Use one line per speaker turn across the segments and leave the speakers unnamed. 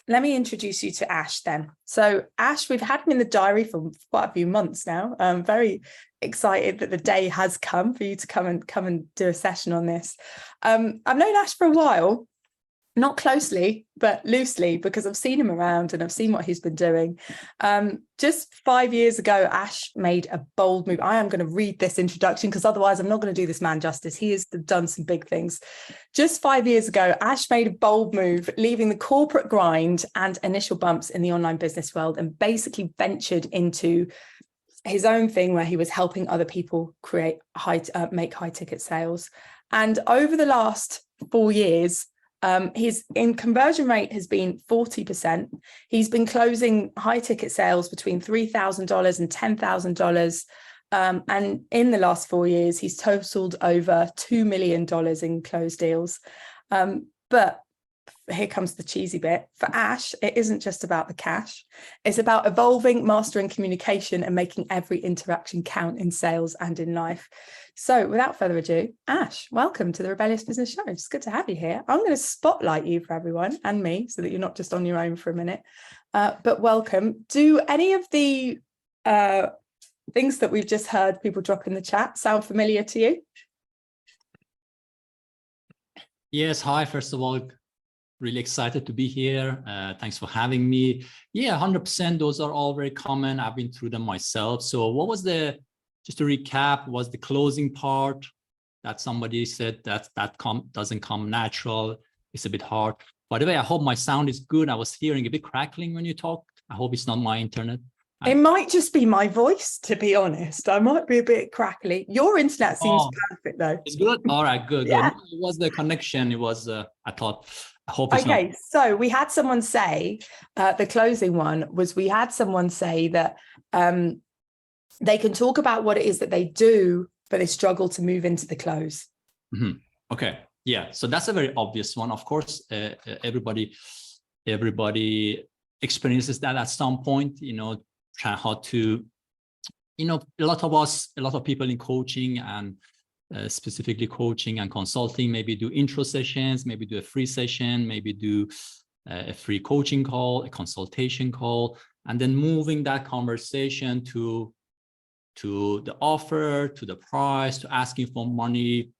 let me introduce you to Ash then. So Ash, we've had him in the diary for quite a few months now. I'm very excited that the day has come for you to come and do a session on this. I've known Ash for a while, not closely, but loosely, because I've seen him around and I've seen what he's been doing. Just 5 years ago, Ash made a bold move. I am going to read this introduction because otherwise I'm not going to do this man justice. He has done some big things. Just 5 years ago, Ash made a bold move, leaving the corporate grind and initial bumps in the online business world and basically ventured into his own thing where he was helping other people make high ticket sales. And over the last 4 years, his conversion rate has been 40%. He's been closing high ticket sales between $3,000 and $10,000. And in the last 4 years, he's totaled over $2 million in closed deals. But here comes the cheesy bit. For Ash, it isn't just about the cash. It's about evolving, mastering communication and making every interaction count in sales and in life. So without further ado, Ash, welcome to the Rebellious Business Show. It's good to have you here. I'm going to spotlight you for everyone and me so that you're not just on your own for a minute. But welcome. Do any of the things that we've just heard people drop in the chat sound familiar to you?
Yes. Hi, first of all. Really excited to be here. Thanks for having me. Yeah, 100%. Those are all very common. I've been through them myself. So what was just to recap, was the closing part that somebody said that doesn't come natural. It's a bit hard. By the way, I hope my sound is good. I was hearing a bit crackling when you talked. I hope it's not my internet.
It might just be my voice, to be honest. I might be a bit crackly. Your internet seems perfect, though.
It's good? All right, good.
Yeah.
Good. It was the connection. It was, I hope it's
okay,
not.
So we had someone say, the closing one was, we had someone say that they can talk about what it is that they do, but they struggle to move into the close.
Mm-hmm. Okay, yeah. So that's a very obvious one. Of course, everybody experiences that at some point, try how to, a lot of people in coaching and specifically coaching and consulting, maybe do intro sessions, maybe do a free session, maybe do a free coaching call, a consultation call, and then moving that conversation to the offer, to the price, to asking for money.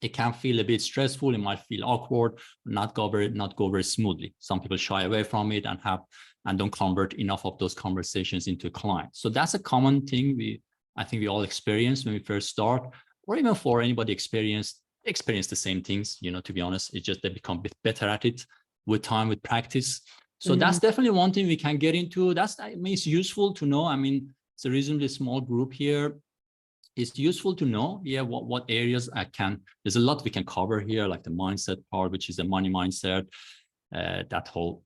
It can feel a bit stressful. It might feel awkward, not go very smoothly. Some people shy away from it and don't convert enough of those conversations into clients. So that's a common thing I think we all experience when we first start, or even for anybody experience the same things, to be honest. It's just they become a bit better at it with time, with practice. So that's definitely one thing we can get into. It's useful to know. I mean, it's a reasonably small group here. It's useful to know, what areas there's a lot we can cover here, like the mindset part, which is the money mindset, that whole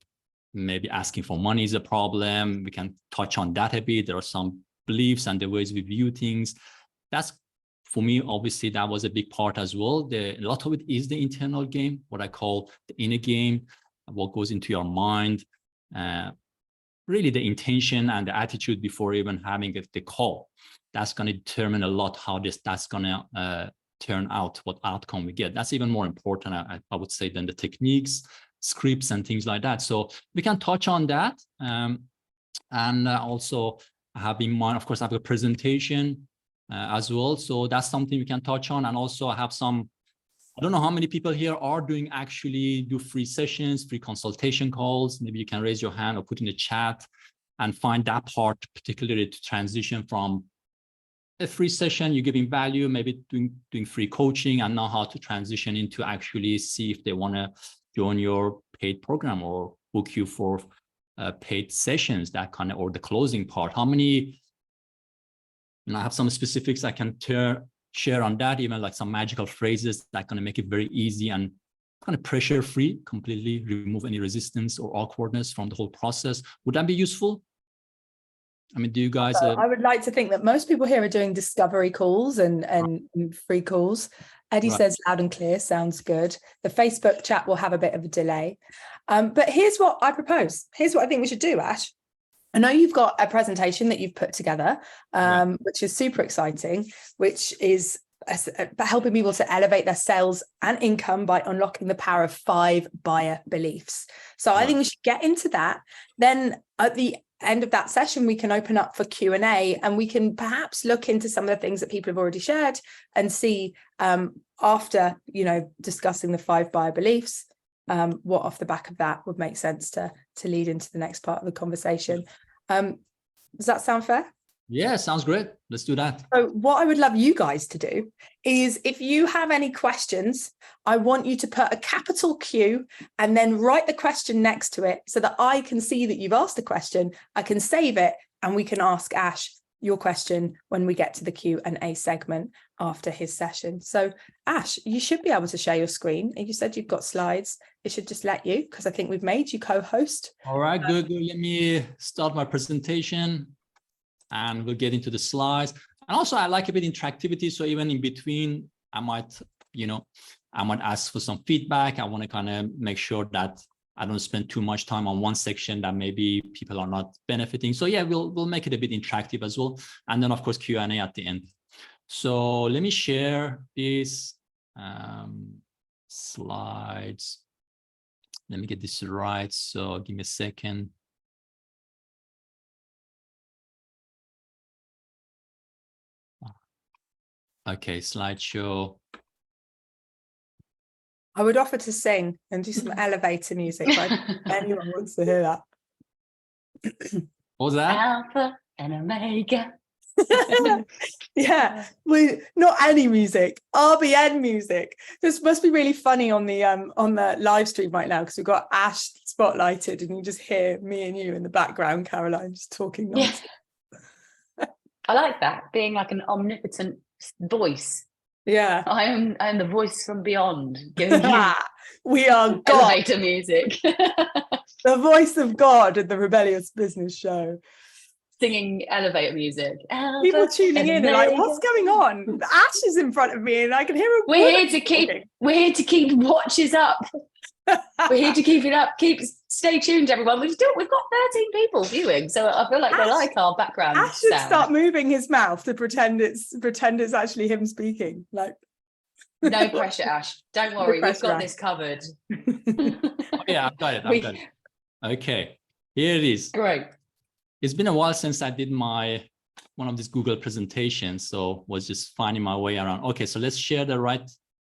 maybe asking for money is a problem. We can touch on that a bit. There are some beliefs and the ways we view things. That's, for me, obviously, that was a big part as well. A lot of it is the internal game, what I call the inner game, what goes into your mind, really the intention and the attitude before even having the call. That's going to determine a lot how that's going to turn out, what outcome we get. That's even more important, I would say, than the techniques, scripts, and things like that. So we can touch on that. And also have in mind, of course, I have a presentation as well. So that's something we can touch on. And also I have I don't know how many people here are do free sessions, free consultation calls. Maybe you can raise your hand or put in the chat and find that part, particularly to transition from a free session, you're giving value, maybe doing free coaching, and know how to transition into actually see if they want to join your paid program or book you for paid sessions, that kind of, or the closing part. How many, I have some specifics I can share on that, even like some magical phrases that going to make it very easy and kind of pressure free, completely remove any resistance or awkwardness from the whole process. Would that be useful? I mean, do you guys?
I would like to think that most people here are doing discovery calls and free calls. Eddie says loud and clear, sounds good. The Facebook chat will have a bit of a delay. But here's what I propose. Here's what I think we should do, Ash. I know you've got a presentation that you've put together, which is super exciting, which is helping people to elevate their sales and income by unlocking the power of 5 buyer beliefs. So I think we should get into that. Then at the end of that session, we can open up for Q&A, and we can perhaps look into some of the things that people have already shared and see after, discussing the 5 buyer beliefs, what off the back of that would make sense to lead into the next part of the conversation. Does that sound fair?
Yeah, sounds great. Let's do that.
So what I would love you guys to do is, if you have any questions, I want you to put a capital Q and then write the question next to it so that I can see that you've asked a question. I can save it, and we can ask Ash your question when we get to the Q&A segment after his session. So Ash, you should be able to share your screen. You said you've got slides. It should just let you, because I think we've made you co-host.
All right, good. Let me start my presentation, and we'll get into the slides. And also, I like a bit interactivity. So even in between, I might ask for some feedback. I want to kind of make sure that I don't spend too much time on one section that maybe people are not benefiting. So yeah, we'll make it a bit interactive as well. And then of course, Q&A at the end. So let me share these slides. Let me get this right. So give me a second. Okay, slideshow.
I would offer to sing and do some elevator music, but anyone wants to hear that.
What was that?
Alpha and Omega.
Yeah, not any music, RBN music. This must be really funny on the live stream right now, because we've got Ash spotlighted, and you just hear me and you in the background, Caroline, just talking nonsense.
Yeah. I like that, being like an omnipotent voice.
Yeah,
I am the voice from beyond. Giving you
we are God.
Elevator music.
The voice of God in the Rebellious Business Show.
Singing elevator music.
People tuning in are like, what's going on? Ash is in front of me and I can hear a
We're here to keep watches up. We're here to keep it up. Stay tuned, everyone. We've got 13 people viewing, so I feel like they like our background.
Ash should
sound.
start moving his mouth to pretend it's actually him speaking. Like,
no pressure, Ash. Don't worry,
No pressure,
we've got
Ash.
this covered.
Oh, yeah, I've got it. Okay, here it is.
Great.
It's been a while since I did one of these Google presentations, so was just finding my way around. Okay, so let's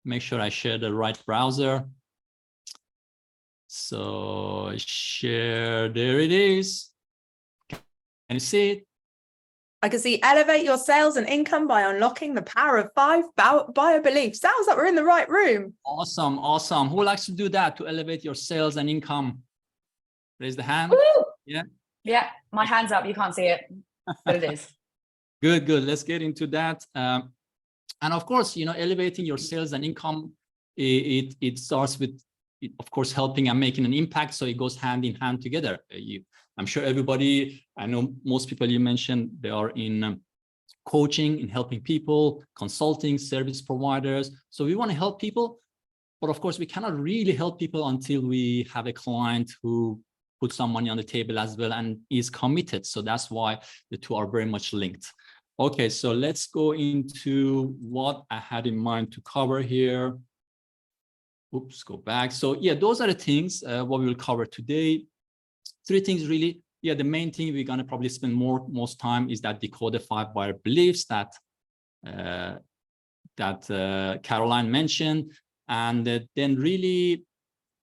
make sure I share the right browser. So share, there it is. Can you see it?
I can see elevate your sales and income by unlocking the power of 5 buyer beliefs. Sounds like we're in the right room.
Awesome, awesome. Who likes to do that, to elevate your sales and income? Raise the hand.
Woo!
Yeah,
my hand's up. You can't see it, but it is.
Good. Let's get into that. And of course, elevating your sales and income, it starts with, of course, helping and making an impact. So it goes hand in hand together. I'm sure I know most people you mentioned, they are in coaching, in helping people, consulting, service providers. So we want to help people, but of course we cannot really help people until we have a client who puts some money on the table as well and is committed. So that's why the two are very much linked. Okay, so let's go into what I had in mind to cover here. Oops, go back. So yeah, those are the things what we will cover today. 3 things really. Yeah, the main thing we're going to probably spend most time is that decode the 5 buyer beliefs that Caroline mentioned. And then really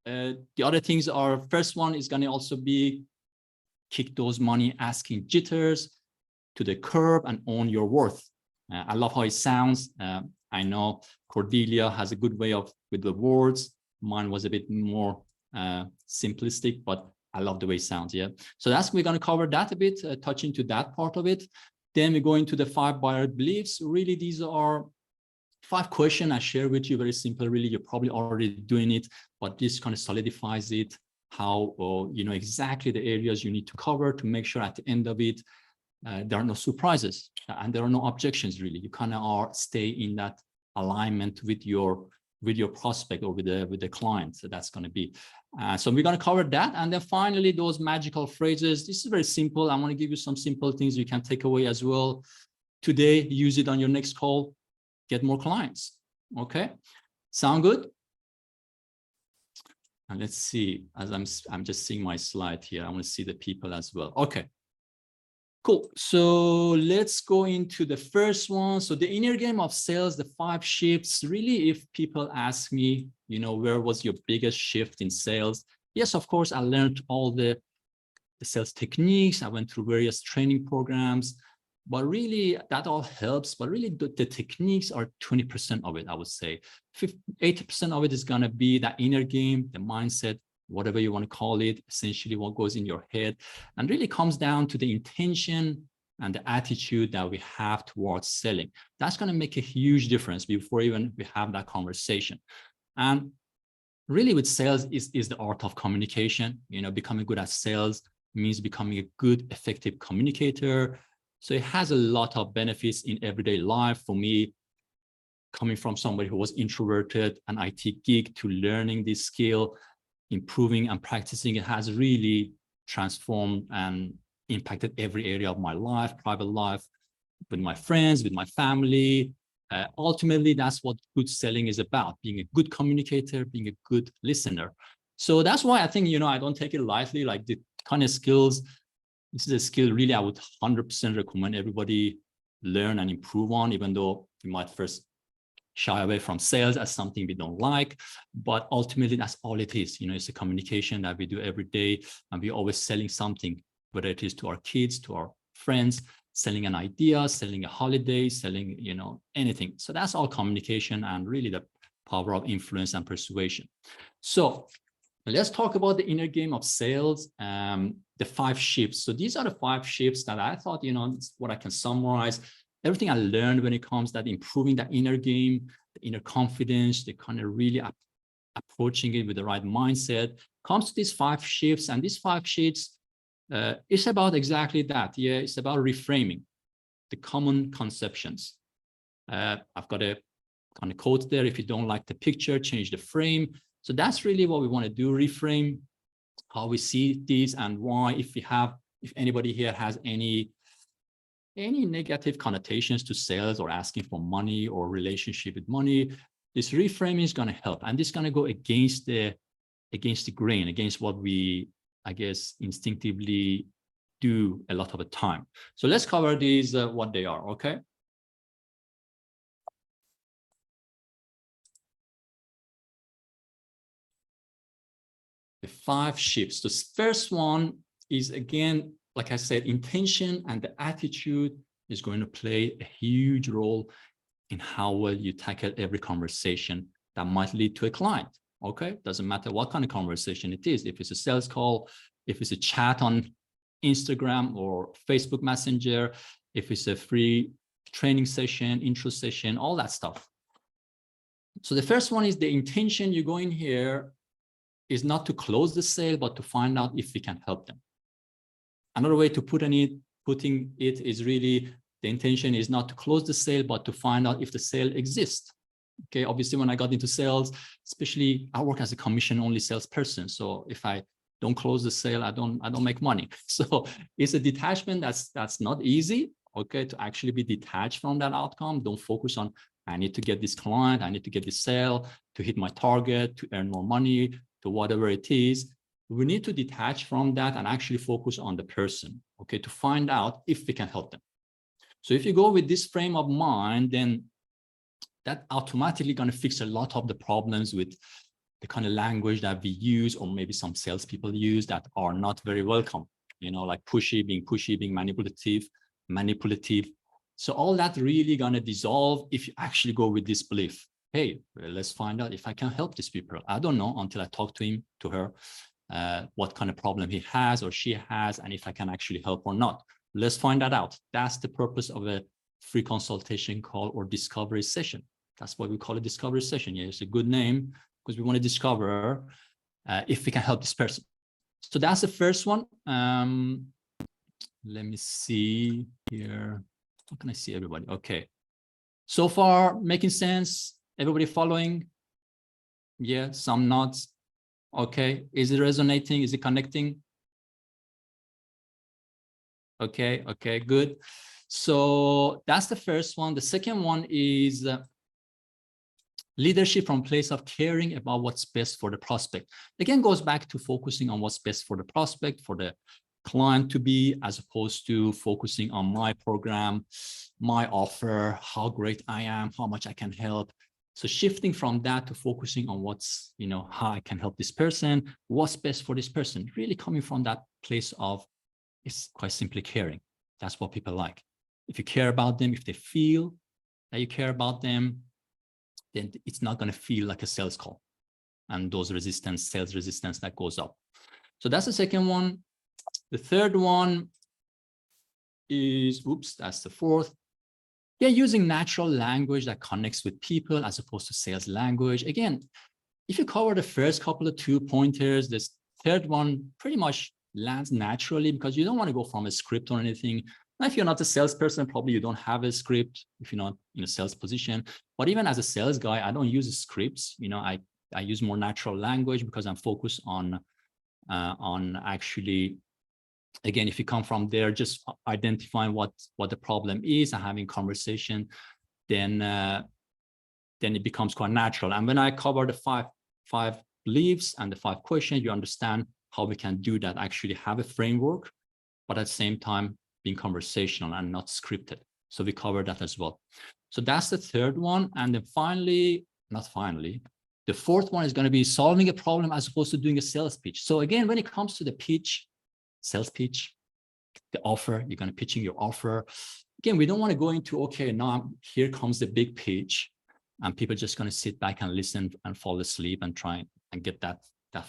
the other things are, first one is going to also be kick those money asking jitters to the curb and own your worth. I love how it sounds. I know Cordelia has a good way with the words. Mine was a bit more simplistic, but I love the way it sounds. Yeah. So we're going to cover that a bit, touch into that part of it. Then we go into the 5 buyer beliefs. Really, these are 5 questions I share with you. Very simple. Really, you're probably already doing it, but this kind of solidifies it. How exactly the areas you need to cover to make sure at the end of it there are no surprises and there are no objections. Really, you kind of stay in that alignment with your prospect or with the client. So that's going to be. So we're going to cover that, and then finally those magical phrases. This is very simple. I want to give you some simple things you can take away as well today. Use it on your next call. get more clients. Okay, sound good? And let's see, as I'm just seeing my slide here. I want to see the people as well. Okay, cool. So let's go into the first one. So the inner game of sales, the 5 shifts. Really, if people ask me, you know, where was your biggest shift in sales? Yes, of course, I learned all the sales techniques. I went through various training programs, but really that all helps. But really the techniques are 20% of it, I would say. 80% of it is going to be that inner game, the mindset, whatever you want to call it, essentially what goes in your head, and really comes down to the intention and the attitude that we have towards selling. That's going to make a huge difference before even we have that conversation. And really with sales is the art of communication. You know, becoming good at sales means becoming a good, effective communicator. So it has a lot of benefits in everyday life. For me, coming from somebody who was introverted, an IT geek, to learning this skill, improving and practicing, it has really transformed and impacted every area of my life, private life, with my friends, with my family. Ultimately, that's what good selling is about, being a good communicator, being a good listener. So that's why I think, you know, I don't take it lightly, like the kind of skills. This is a skill really I would 100% recommend everybody learn and improve on, even though you might first shy away from sales as something we don't like. But ultimately, that's all it is. You know, it's a communication that we do every day, and we're always selling something, whether it is to our kids, to our friends, selling an idea, selling a holiday, selling, you know, anything. So that's all communication and really the power of influence and persuasion. So let's talk about the inner game of sales, the 5 shifts. So these are the 5 shifts that I thought, you know, what I can summarize. Everything I learned when it comes to that improving that inner game, the inner confidence, the kind of really approaching it with the right mindset, comes to these 5 shifts. And these 5 shifts, it's about exactly that. Yeah, it's about reframing the common conceptions. I've got a kind of quote there: if you don't like the picture, change the frame. So that's really what we want to do, reframe how we see these, and why, if anybody here has any negative connotations to sales or asking for money or relationship with money, this reframing is going to help. And this is going to go against the grain, against what we, I guess, instinctively do a lot of the time. So let's cover these, what they are, okay? The 5 shifts. The first one is, again, like I said, intention and the attitude is going to play a huge role in how well you tackle every conversation that might lead to a client. Okay, doesn't matter what kind of conversation it is. If it's a sales call, if it's a chat on Instagram or Facebook Messenger, if it's a free training session, intro session, all that stuff. So the first one is the intention. You go in here is not to close the sale, but to find out if we can help them. Another way to putting it is really, the intention is not to close the sale, but to find out if the sale exists. Okay, obviously, when I got into sales, especially, I work as a commission-only salesperson. So if I don't close the sale, I don't make money. So it's a detachment that's not easy. Okay, to actually be detached from that outcome. Don't focus on, I need to get this client, I need to get this sale to hit my target, to earn more money, to whatever it is. We need to detach from that and actually focus on the person, okay, to find out if we can help them. So if you go with this frame of mind, then that automatically going to fix a lot of the problems with the kind of language that we use, or maybe some salespeople use, that are not very welcome, you know, like pushy, being manipulative. So all that really going to dissolve if you actually go with this belief. Hey, let's find out if I can help these people. I don't know until I talk to him, to her, what kind of problem he has or she has, and if I can actually help or not. Let's find that out. That's the purpose of a free consultation call or discovery session. That's why we call it discovery session. Yeah, it's a good name because we want to discover if we can help this person. So that's the first one. Let me see here. How can I see everybody? Okay. So far, making sense? Everybody following? Yeah, some nods. Okay. Is it resonating? Is it connecting? Okay. Okay, good. So that's the first one. The second one is Leadership from a place of caring about what's best for the prospect. Again, goes back to focusing on what's best for the prospect, for the client to be, as opposed to focusing on my program, my offer, how great I am, how much I can help. So shifting from that to focusing on what's, how I can help this person, what's best for this person, really coming from that place of, it's quite simply caring. That's what people like. If you care about them, if they feel that you care about them, then it's not going to feel like a sales call and those sales resistance that goes up. So that's the second one. The third one is, that's the fourth. Yeah, using natural language that connects with people as opposed to sales language. Again, if you cover the first couple of 2 pointers, this third one pretty much lands naturally because you don't want to go from a script or anything. Now, if you're not a salesperson, probably you don't have a script if you're not in a sales position. But even as a sales guy, I don't use scripts. I use more natural language because I'm focused on actually, again, if you come from there, just identifying what the problem is and having conversation, then it becomes quite natural. And when I cover the five beliefs and the 5 questions, you understand how we can do that, actually have a framework, but at the same time being conversational and not scripted. So we cover that as well. So that's the third one. And then finally, the fourth one is going to be solving a problem as opposed to doing a sales pitch. So again, when it comes to the pitch, sales pitch, the offer, you're going to pitching your offer. Again, we don't want to go into, okay, now here comes the big pitch and people are just going to sit back and listen and fall asleep and try and get that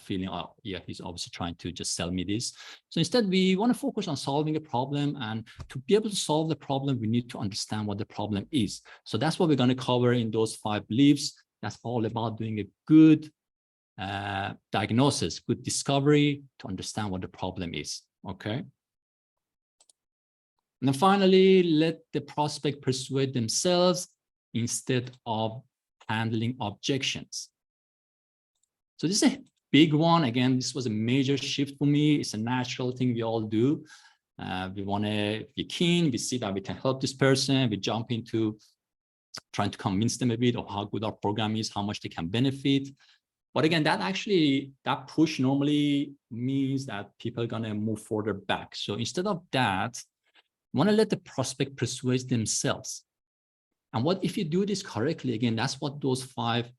feeling, oh yeah, he's obviously trying to just sell me this. So instead, we want to focus on solving a problem, and to be able to solve the problem, we need to understand what the problem is. So that's what we're going to cover in those 5 beliefs. That's all about doing a good diagnosis, good discovery to understand what the problem is. Okay. And then finally, let the prospect persuade themselves instead of handling objections. So this is a big one. Again, this was a major shift for me. It's a natural thing we all do. We want to be keen. We see that we can help this person. We jump into trying to convince them a bit of how good our program is, how much they can benefit. But again, that push normally means that people are going to move further back. So instead of that, you want to let the prospect persuade themselves. And what if you do this correctly? Again, that's what those 5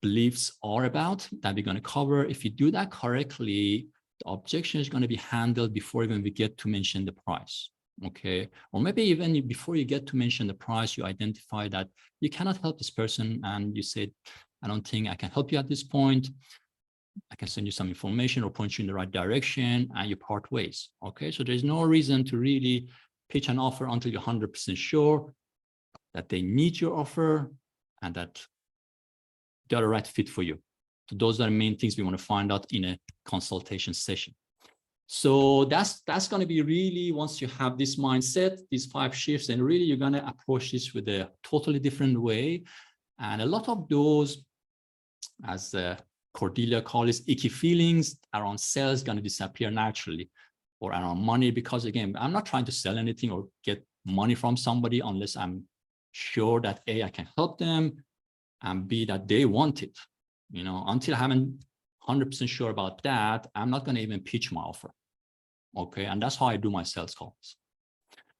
beliefs are about that we're going to cover. If you do that correctly, the objection is going to be handled before even we get to mention the price. Okay. Or maybe even before you get to mention the price, you identify that you cannot help this person and you said, I don't think I can help you at this point. I can send you some information or point you in the right direction, and you part ways. Okay. So there's no reason to really pitch an offer until you're 100% sure that they need your offer and that they're the right fit for you. So those are the main things we want to find out in a consultation session. So that's going to be really, once you have this mindset, these 5 shifts, and really you're going to approach this with a totally different way. And a lot of those, as Cordelia calls it, icky feelings around sales going to disappear naturally, or around money, because again, I'm not trying to sell anything or get money from somebody unless I'm sure that A, I can help them, and B, that they want it. Until I'm 100% sure about that, I'm not going to even pitch my offer. Okay. And that's how I do my sales calls.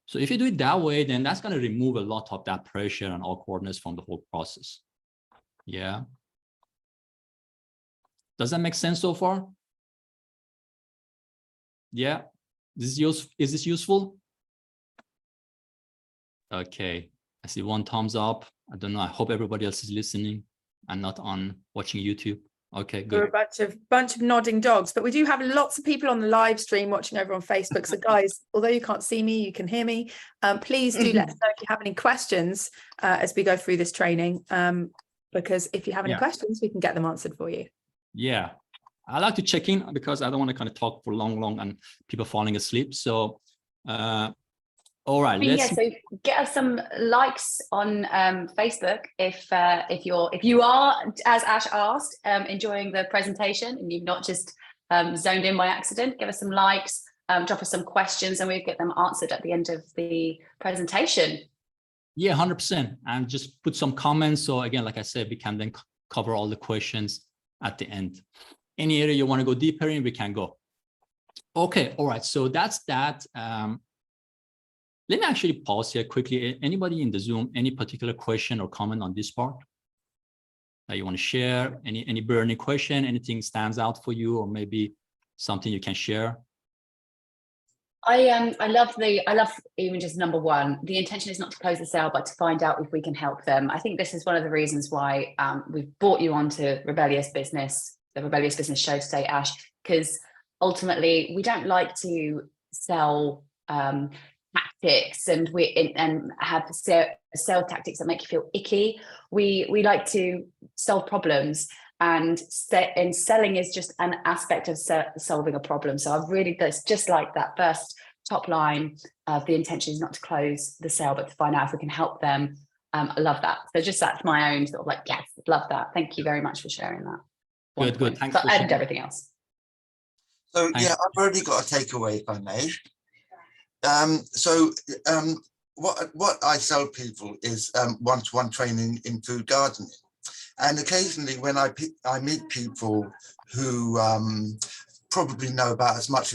So if you do it that way, then that's going to remove a lot of that pressure and awkwardness from the whole process. Yeah. Does that make sense so far? Yeah. Is this useful? Okay. I see 1 thumbs up. I don't know. I hope everybody else is listening and not on watching YouTube. Okay, good.
We're a bunch of nodding dogs, but we do have lots of people on the live stream watching over on Facebook. So guys, although you can't see me, you can hear me. Please do let us know if you have any questions as we go through this training, because if you have any questions, we can get them answered for you.
Yeah, I like to check in because I don't want to kind of talk for long and people falling asleep. So all right,
so get us some likes on Facebook if you are, as Ash asked, enjoying the presentation and you've not just zoned in by accident. Give us some likes, drop us some questions, and we'll get them answered at the end of the presentation.
Yeah, 100%. And just put some comments. So again, like I said, we can then cover all the questions at the end. Any area you want to go deeper in, we can go. Okay, all right. So that's that. Let me actually pause here quickly. Anybody in the Zoom, any particular question or comment on this part that you want to share? Any burning question? Anything stands out for you, or maybe something you can share?
I love even just number one. The intention is not to close the sale, but to find out if we can help them. I think this is one of the reasons why we've brought you onto Rebellious Business, the Rebellious Business show today, Ash, because ultimately we don't like to sell tactics and have sell tactics that make you feel icky. We like to solve problems. And selling is just an aspect of solving a problem. So I've really, that's just like that first top line of the intention is not to close the sale, but to find out if we can help them. I love that. So just that's my own sort of like, yes, love that. Thank you very much for sharing that.
Good. Thanks
for sharing. And everything else.
So yeah, I've already got a takeaway, if I may. What I sell people is one-to-one training in food gardening. And occasionally when I meet people who probably know about as much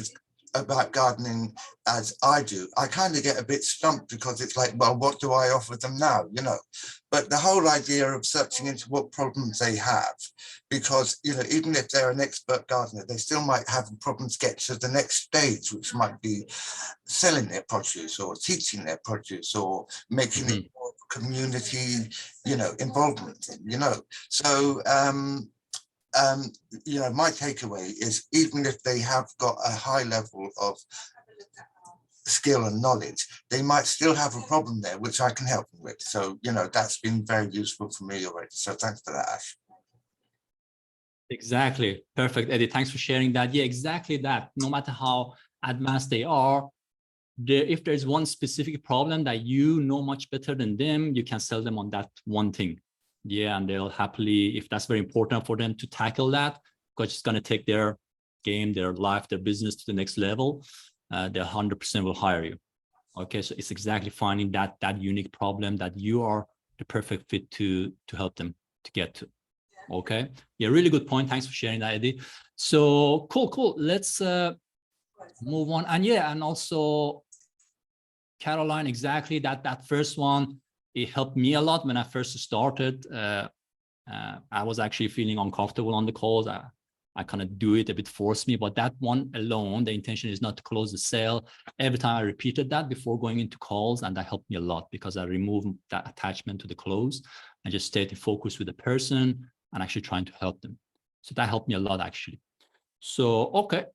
about gardening as I do, I kind of get a bit stumped, because it's like, well, what do I offer them now, you know? But the whole idea of searching into what problems they have, because, you know, even if they're an expert gardener, they still might have problems get to the next stage, which might be selling their produce or teaching their produce or making it more community, you know, involvement in, you know. So you know, my takeaway is, even if they have got a high level of skill and knowledge, they might still have a problem there, which I can help them with. So, you know, that's been very useful for me already. So thanks for that, Ash.
Exactly. Perfect, Eddie. Thanks for sharing that. Yeah, exactly that. No matter how advanced they are, if there's one specific problem that you know much better than them, you can sell them on that one thing. Yeah, and they'll happily, if that's very important for them to tackle that, because it's going to take their game, their life, their business to the next level, they 100% will hire you. Okay, so it's exactly finding that unique problem that you are the perfect fit to help them to get to. Okay, yeah, really good point. Thanks for sharing that, Eddie. So cool. Let's move on. And yeah, and also Caroline, exactly that first one, it helped me a lot when I first started. I was actually feeling uncomfortable on the calls. I kind of do it a bit, forced me, but that one alone, the intention is not to close the sale. Every time I repeated that before going into calls, and that helped me a lot, because I removed that attachment to the close and just stayed in focus with the person and actually trying to help them. So that helped me a lot, actually. So, okay.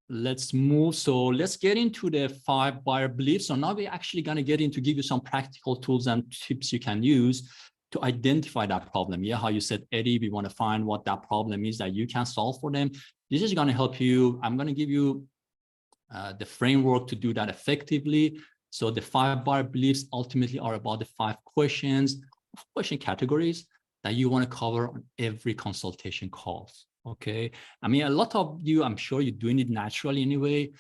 Let's move. So let's get into the 5 buyer beliefs. So now we're actually going to get into give you some practical tools and tips you can use to identify that problem. Yeah, how you said, Eddie, we want to find what that problem is that you can solve for them. This is going to help you. I'm going to give you the framework to do that effectively. So the 5 buyer beliefs ultimately are about the 5 question categories that you want to cover on every consultation calls. Okay, I mean, a lot of you, I'm sure you're doing it naturally anyway,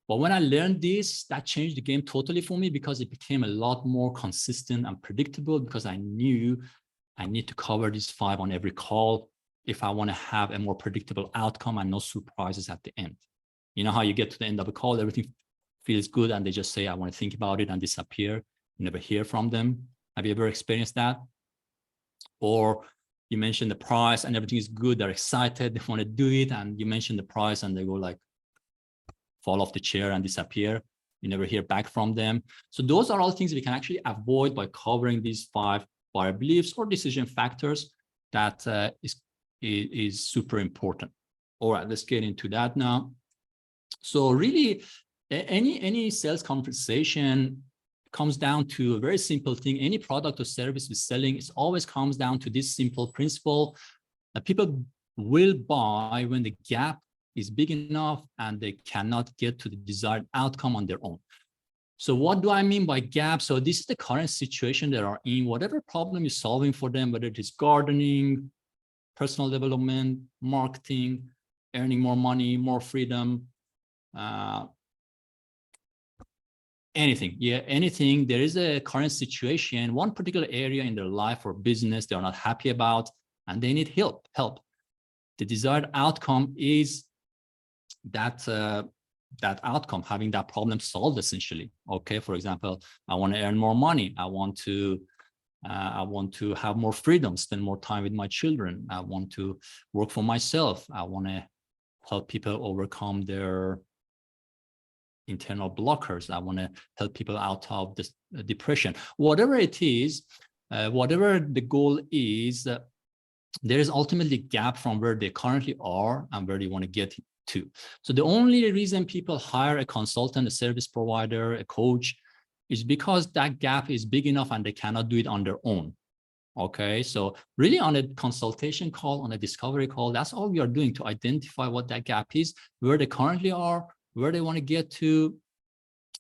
but when I learned this, that changed the game totally for me, because it became a lot more consistent and predictable, because I knew I need to cover these 5 on every call if I want to have a more predictable outcome and no surprises at the end. You know how you get to the end of a call, everything feels good, and they just say, I want to think about it, and disappear. You never hear from them. Have you ever experienced that? Or you mentioned the price and everything is good, they're excited, they want to do it, and you mention the price and they go like fall off the chair and disappear. You never hear back from them. So those are all things we can actually avoid by covering these 5 buyer beliefs or decision factors that is super important. All right, let's get into that now. So really, any sales conversation comes down to a very simple thing. Any product or service we're selling, it always comes down to this simple principle that people will buy when the gap is big enough and they cannot get to the desired outcome on their own. So what do I mean by gap? So this is the current situation they are in, whatever problem you're solving for them, whether it is gardening, personal development, marketing, earning more money, more freedom, anything. Yeah, anything. There is a current situation, one particular area in their life or business they're not happy about, and they need help. The desired outcome is that that outcome, having that problem solved essentially. Okay, for example, I want to earn more money. I want to have more freedom, spend more time with my children. I want to work for myself. I want to help people overcome their internal blockers. I want to help people out of this depression. Whatever it is, whatever the goal is, there is ultimately a gap from where they currently are and where they want to get to. So the only reason people hire a consultant, a service provider, a coach, is because that gap is big enough and they cannot do it on their own. Okay, so really on a consultation call, on a discovery call, that's all we are doing to identify what that gap is, where they currently are, where they want to get to,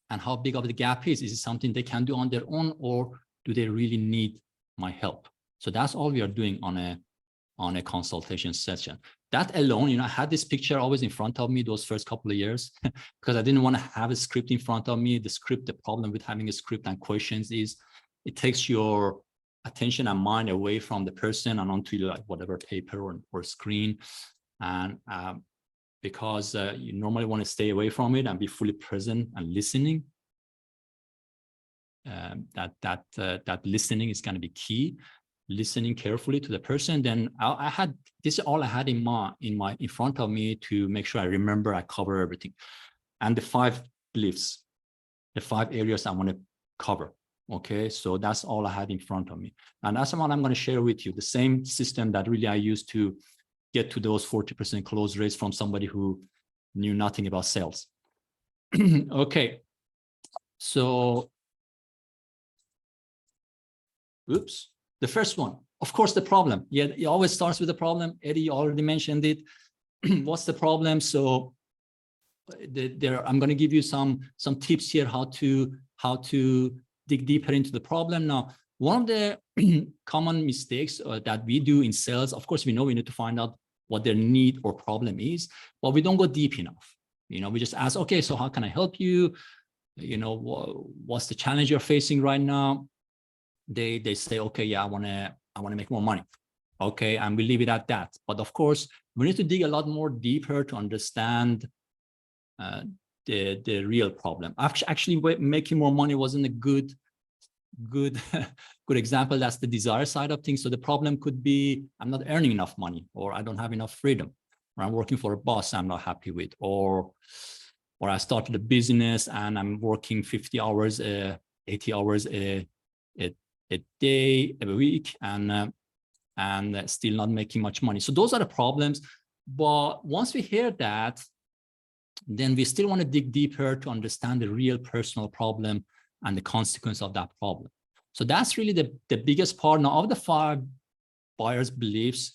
and how big of the gap is. Is it something they can do on their own, or do they really need my help? So that's all we are doing on a consultation session. That alone, I had this picture always in front of me those first couple of years because I didn't want to have a script in front of me. The problem with having a script and questions is it takes your attention and mind away from the person and onto like whatever paper or screen. And because you normally want to stay away from it and be fully present and listening, that listening is going to be key. Listening carefully to the person. Then I had this is all I had in front of me to make sure I remember I cover everything, and the 5 beliefs, the 5 areas I want to cover. Okay, so that's all I had in front of me, and that's what I'm going to share with you. The same system that really I used to get to those 40% close rates from somebody who knew nothing about sales. Okay, so oops. The first one, of course, the problem. Yeah, it always starts with the problem. Eddie already mentioned it. What's the problem? So I'm going to give you some tips here how to dig deeper into the problem. Now, one of the common mistakes that we do in sales, of course, we know we need to find out what their need or problem is, but we don't go deep enough. We just ask, okay, so how can I help you? What's the challenge you're facing right now? They say, okay, yeah, I want to make more money. Okay, and we leave it at that. But of course, we need to dig a lot more deeper to understand the real problem. Actually, making more money wasn't a good example. That's the desire side of things. So the problem could be I'm not earning enough money, or I don't have enough freedom, or I'm working for a boss I'm not happy with, or I started a business and I'm working 50 hours, 80 hours a day, a week, and still not making much money. So those are the problems. But once we hear that, then we still want to dig deeper to understand the real personal problem and the consequence of that problem. So that's really the biggest part. Now, of the 5 buyers' beliefs,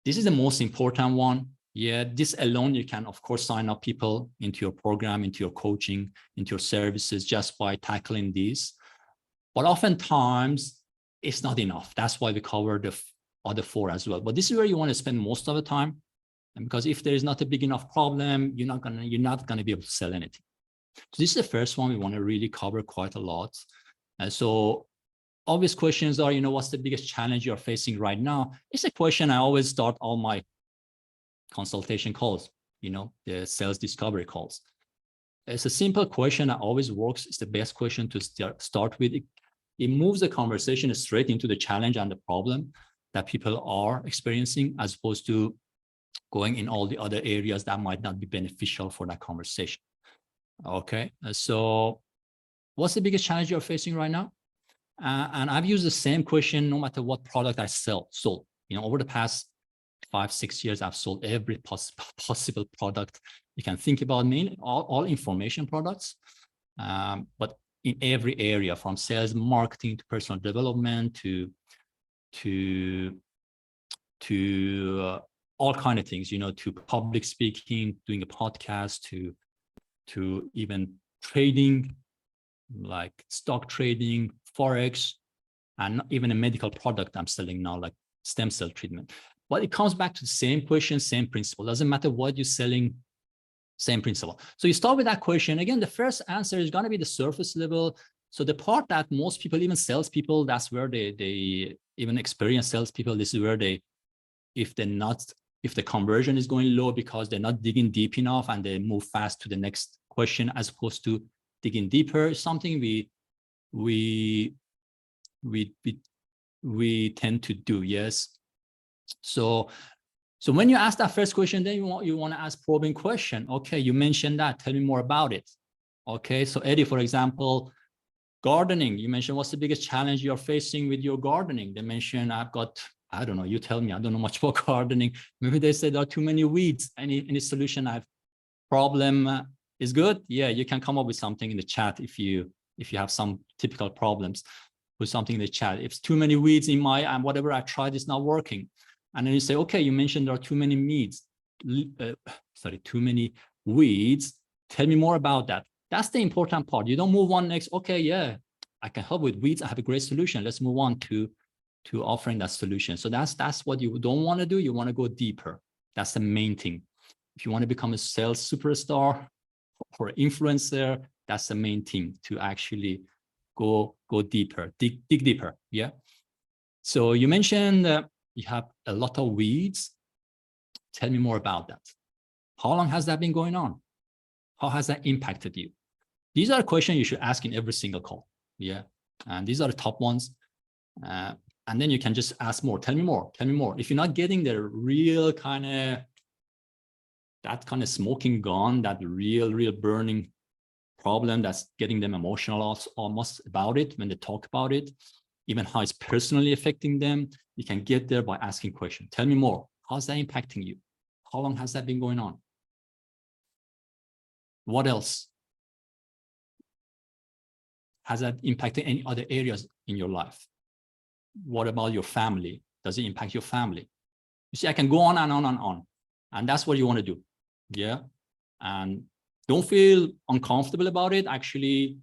this is the most important one. Yeah, this alone, you can, of course, sign up people into your program, into your coaching, into your services just by tackling these. But oftentimes, it's not enough. That's why we cover the other 4 as well. But this is where you want to spend most of the time. And because if there is not a big enough problem, you're not gonna be able to sell anything. So this is the first one we want to really cover quite a lot. So obvious questions are, what's the biggest challenge you're facing right now? It's a question I always start all my consultation calls, the sales discovery calls. It's a simple question that always works. It's the best question to start with. It moves the conversation straight into the challenge and the problem that people are experiencing, as opposed to going in all the other areas that might not be beneficial for that conversation. Okay, so what's the biggest challenge you're facing right now? And I've used the same question no matter what product I sold. Over the past 5-6 years, I've sold every possible product you can think about, mainly all information products, but in every area, from sales, marketing, to personal development, to all kind of things, to public speaking, doing a podcast, to even trading, like stock trading, Forex, and even a medical product I'm selling now, like stem cell treatment. But it comes back to the same question, same principle. Doesn't matter what you're selling, Same principle. So you start with that question. Again, the first answer is going to be the surface level. So the part that most people, even salespeople, that's where they even experienced salespeople, this is where if the conversion is going low because they're not digging deep enough and they move fast to the next question as opposed to digging deeper, something we tend to do. Yes. So when you ask that first question, then you want to ask probing question. Okay, you mentioned that. Tell me more about it. Okay, so Eddie, for example, gardening. You mentioned what's the biggest challenge you're facing with your gardening? They mentioned I've got, I don't know. You tell me. I don't know much about gardening. Maybe they say there are too many weeds. Any solution? I've problem is good. Yeah, you can come up with something in the chat if you have some typical problems. Put something in the chat. If it's too many weeds in my whatever I tried is not working. And then you say, okay, you mentioned there are too many too many weeds. Tell me more about that. That's the important part. You don't move on next. Okay, yeah, I can help with weeds. I have a great solution. Let's move on to offering that solution. So that's what you don't want to do. You want to go deeper. That's the main thing. If you want to become a sales superstar or influencer, that's the main thing, to actually go deeper, dig deeper. Yeah. So you mentioned you have a lot of weeds. Tell me more about that. How long has that been going on? How has that impacted you? These are questions you should ask in every single call. Yeah. And these are the top ones. And then you can just ask more. Tell me more. Tell me more. If you're not getting the real kind of smoking gun, that real burning problem that's getting them emotional almost about it when they talk about it, even how it's personally affecting them, you can get there by asking questions. Tell me more. How's that impacting you? How long has that been going on? What else? Has that impacted any other areas in your life? What about your family? Does it impact your family? You see, I can go on and on and on. And that's what you want to do. Yeah. And don't feel uncomfortable about it. Actually,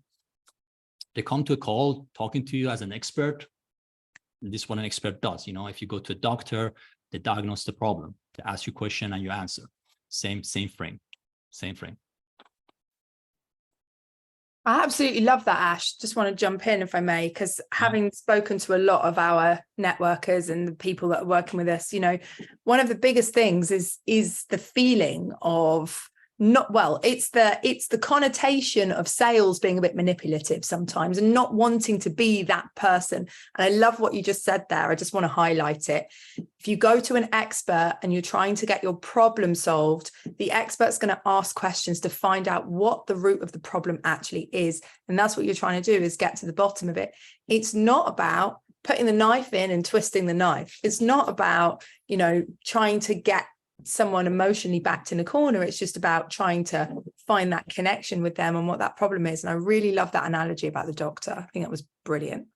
they come to a call talking to you as an expert. This is what an expert does. You know, if you go to a doctor, they diagnose the problem. They ask you a question and you answer. Same frame.
I absolutely love that, Ash. Just want to jump in if I may, because having spoken to a lot of our networkers and the people that are working with us, you know, one of the biggest things is the feeling of it's the connotation of sales being a bit manipulative sometimes and not wanting to be that person. And I love what you just said there. I just want to highlight it. If you go to an expert and you're trying to get your problem solved, the expert's going to ask questions to find out what the root of the problem actually is. And that's what you're trying to do, is get to the bottom of it. It's not about putting the knife in and twisting the knife. It's not about, you know, trying to get someone emotionally backed in a corner. It's just about trying to find that connection with them and what that problem is. And I really love that analogy about the doctor. I think that was brilliant.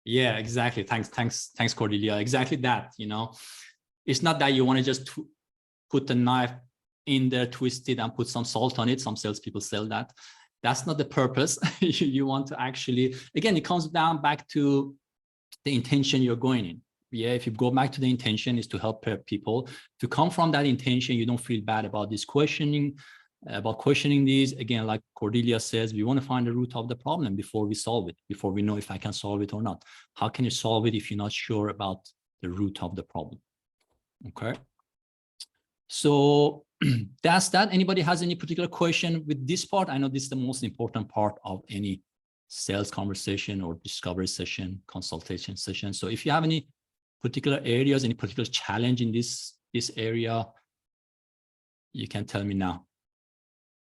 Yeah, exactly. Thanks, Cordelia. Exactly that. You know, it's not that you want to just put the knife in there, twist it, and put some salt on it. Some salespeople sell that. That's not the purpose. You want to actually, again, it comes down back to the intention you're going in. Yeah, if you go back to the intention is to help people. To come from that intention, you don't feel bad about this questioning, these. Again, like Cordelia says, we want to find the root of the problem before we solve it, before we know if I can solve it or not. How can you solve it if you're not sure about the root of the problem? Okay. So that's that. Anybody has any particular question with this part? I know this is the most important part of any sales conversation or discovery session, consultation session. So if you have any particular areas, any particular challenge in this area, you can tell me now.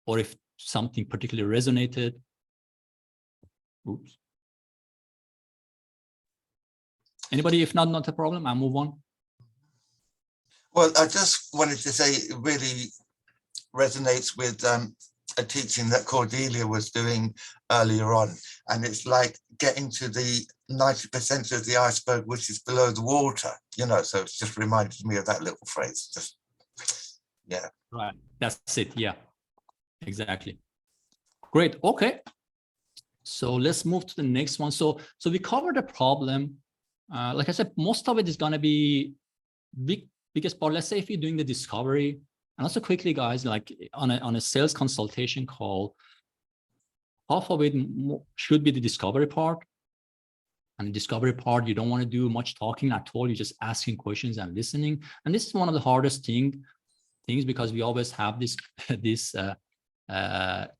Or if something particularly resonated. Oops. Anybody? If not a problem, I'll move on.
Well, I just wanted to say it really resonates with a teaching that Cordelia was doing earlier on. And it's like getting to the 90% of the iceberg, which is below the water, you know, so it's just reminded me of that little phrase. Just, yeah.
Right. That's it. Yeah, exactly. Great. Okay. So let's move to the next one. So we covered the problem. Like I said, most of it is going to be biggest part. Let's say if you're doing the discovery And also quickly, guys, like on a sales consultation call, half of it should be the discovery part. And the discovery part, you don't want to do much talking at all. You're just asking questions and listening. And this is one of the hardest things because we always have this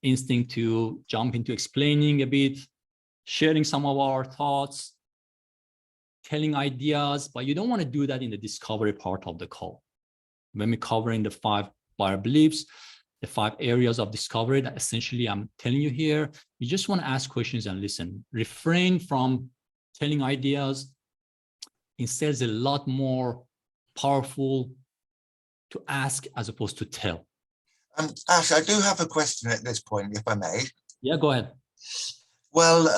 instinct to jump into explaining a bit, sharing some of our thoughts, telling ideas, but you don't want to do that in the discovery part of the call. When we're covering the 5 buyer beliefs, the 5 areas of discovery that essentially I'm telling you here, you just want to ask questions and listen. Refrain from telling ideas. Instead, it's a lot more powerful to ask as opposed to tell.
Ash, I do have a question at this point, if I may.
Yeah, go ahead.
Well,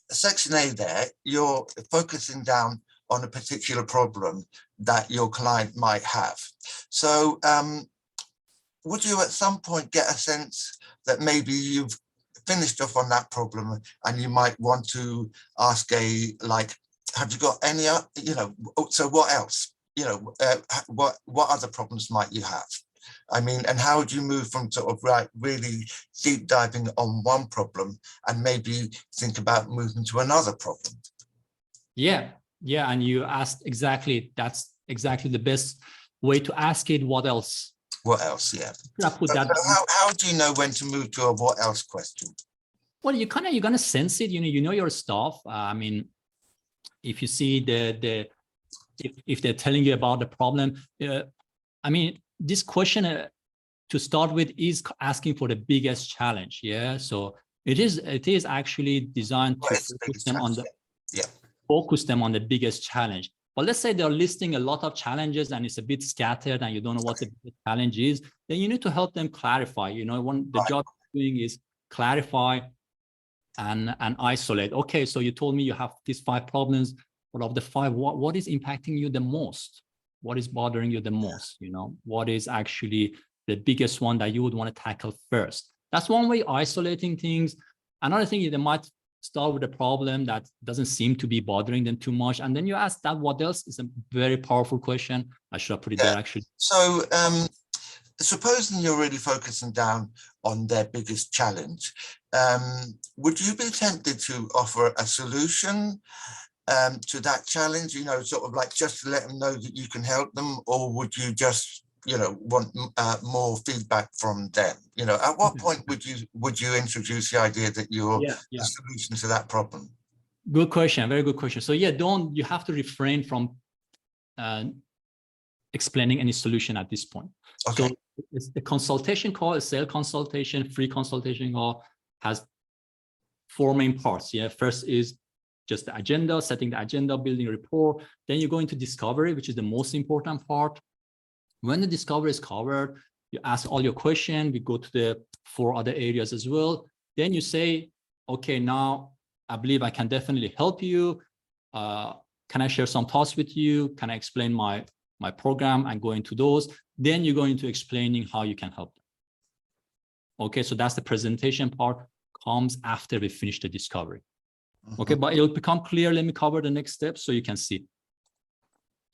section A there, you're focusing down on a particular problem that your client might have. So would you at some point get a sense that maybe you've finished off on that problem and you might want to ask have you got any, so what else? What other problems might you have? I mean, and how would you move from sort of really deep diving on one problem and maybe think about moving to another problem? Yeah,
and you asked exactly, that's exactly the best way to ask it. What else?
What else? Yeah.
How
do you know when to move to a what else question?
Well, you're gonna sense it. You know your stuff. I mean, if you see if they're telling you about the problem, I mean, this question to start with is asking for the biggest challenge. Yeah, so it is actually designed to focus them on the biggest challenge. But let's say they're listing a lot of challenges and it's a bit scattered and you don't know what the challenge is, then you need to help them clarify. The job you're doing is clarify and isolate. Okay, so you told me you have these 5 problems, but of the 5, what is impacting you the most? What is bothering you the most? What is actually the biggest one that you would want to tackle first? That's one way isolating things. Another thing is they might start with a problem that doesn't seem to be bothering them too much. And then you ask that what else is a very powerful question. I should have put it there actually.
So supposing you're really focusing down on their biggest challenge, would you be tempted to offer a solution to that challenge, sort of like just to let them know that you can help them, or would you just, want more feedback from them? At what point would you introduce the idea that you're the solution to that problem?
Good question, very good question. So you have to refrain from explaining any solution at this point. Okay. So it's the consultation call, a sales consultation, free consultation call has 4 main parts. First is just the agenda, setting the agenda, building rapport. Then you go into discovery, which is the most important part. When the discovery is covered, you ask all your questions. We go to the 4 other areas as well. Then you say, okay, now I believe I can definitely help you. Can I share some thoughts with you? Can I explain my program and go into those? Then you go into explaining how you can help them. Okay, so that's the presentation part, comes after we finish the discovery. Okay, but it'll become clear. Let me cover the next steps so you can see.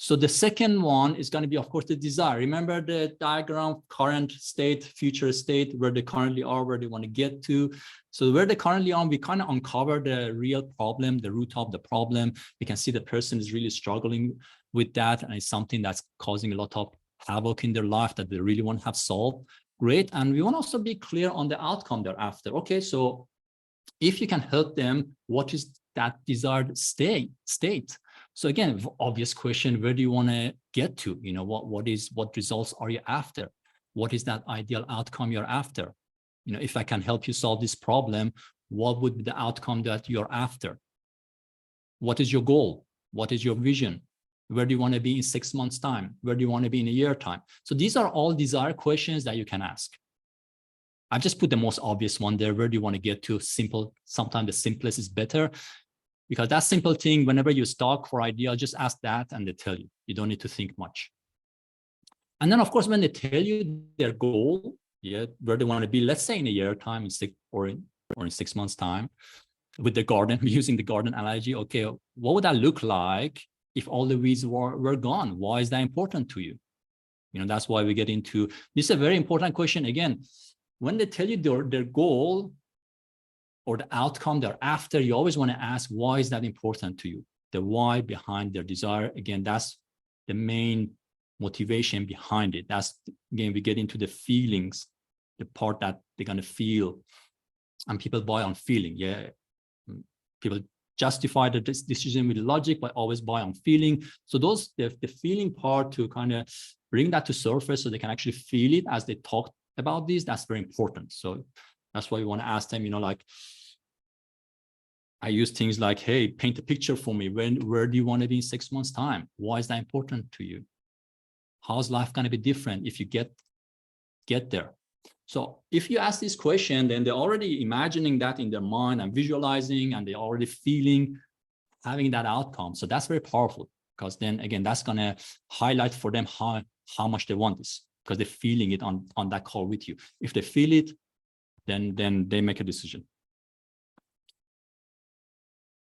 So the second one is going to be, of course, the desire. Remember the diagram, current state, future state, where they currently are, where they want to get to. So where they currently are, we kind of uncover the real problem, the root of the problem. We can see the person is really struggling with that, and it's something that's causing a lot of havoc in their life that they really want to have solved. Great. And we want to also be clear on the outcome thereafter. Okay, so if you can help them, what is that desired state? So again, obvious question, where do you want to get to? What results are you after? What is that ideal outcome you're after? If I can help you solve this problem, what would be the outcome that you're after? What is your goal? What is your vision? Where do you want to be in 6 months' time? Where do you want to be in a year time? So these are all desired questions that you can ask. I've just put the most obvious one there. Where do you want to get to? Simple. Sometimes the simplest is better, because that simple thing, whenever you stalk for idea, just ask that and they tell you. You don't need to think much. And then, of course, when they tell you their goal, where they want to be, let's say in a year time, or in 6 months' time, with the garden, using the garden analogy. Okay, what would that look like if all the weeds were gone? Why is that important to you? You know, that's why we get into, this is a very important question. Again, when they tell you their goal or the outcome they're after, you always want to ask, why is that important to you? The why behind their desire. Again, that's the main motivation behind it. That's, again, we get into the feelings, the part that they're going to feel, and people buy on feeling. Yeah, people justify the decision with logic, but always buy on feeling. So those, the feeling part, to kind of bring that to surface so they can actually feel it as they talk about this, that's very important. So that's why we want to ask them, you know, like, I use things like, hey, paint a picture for me. Where do you want to be in 6 months' time? Why is that important to you? How's life going to be different if you get there? So if you ask this question, then they're already imagining that in their mind and visualizing, and they're already feeling, having that outcome. So that's very powerful, because then again, that's going to highlight for them how much they want this, because they're feeling it on that call with you. If they feel it, then they make a decision.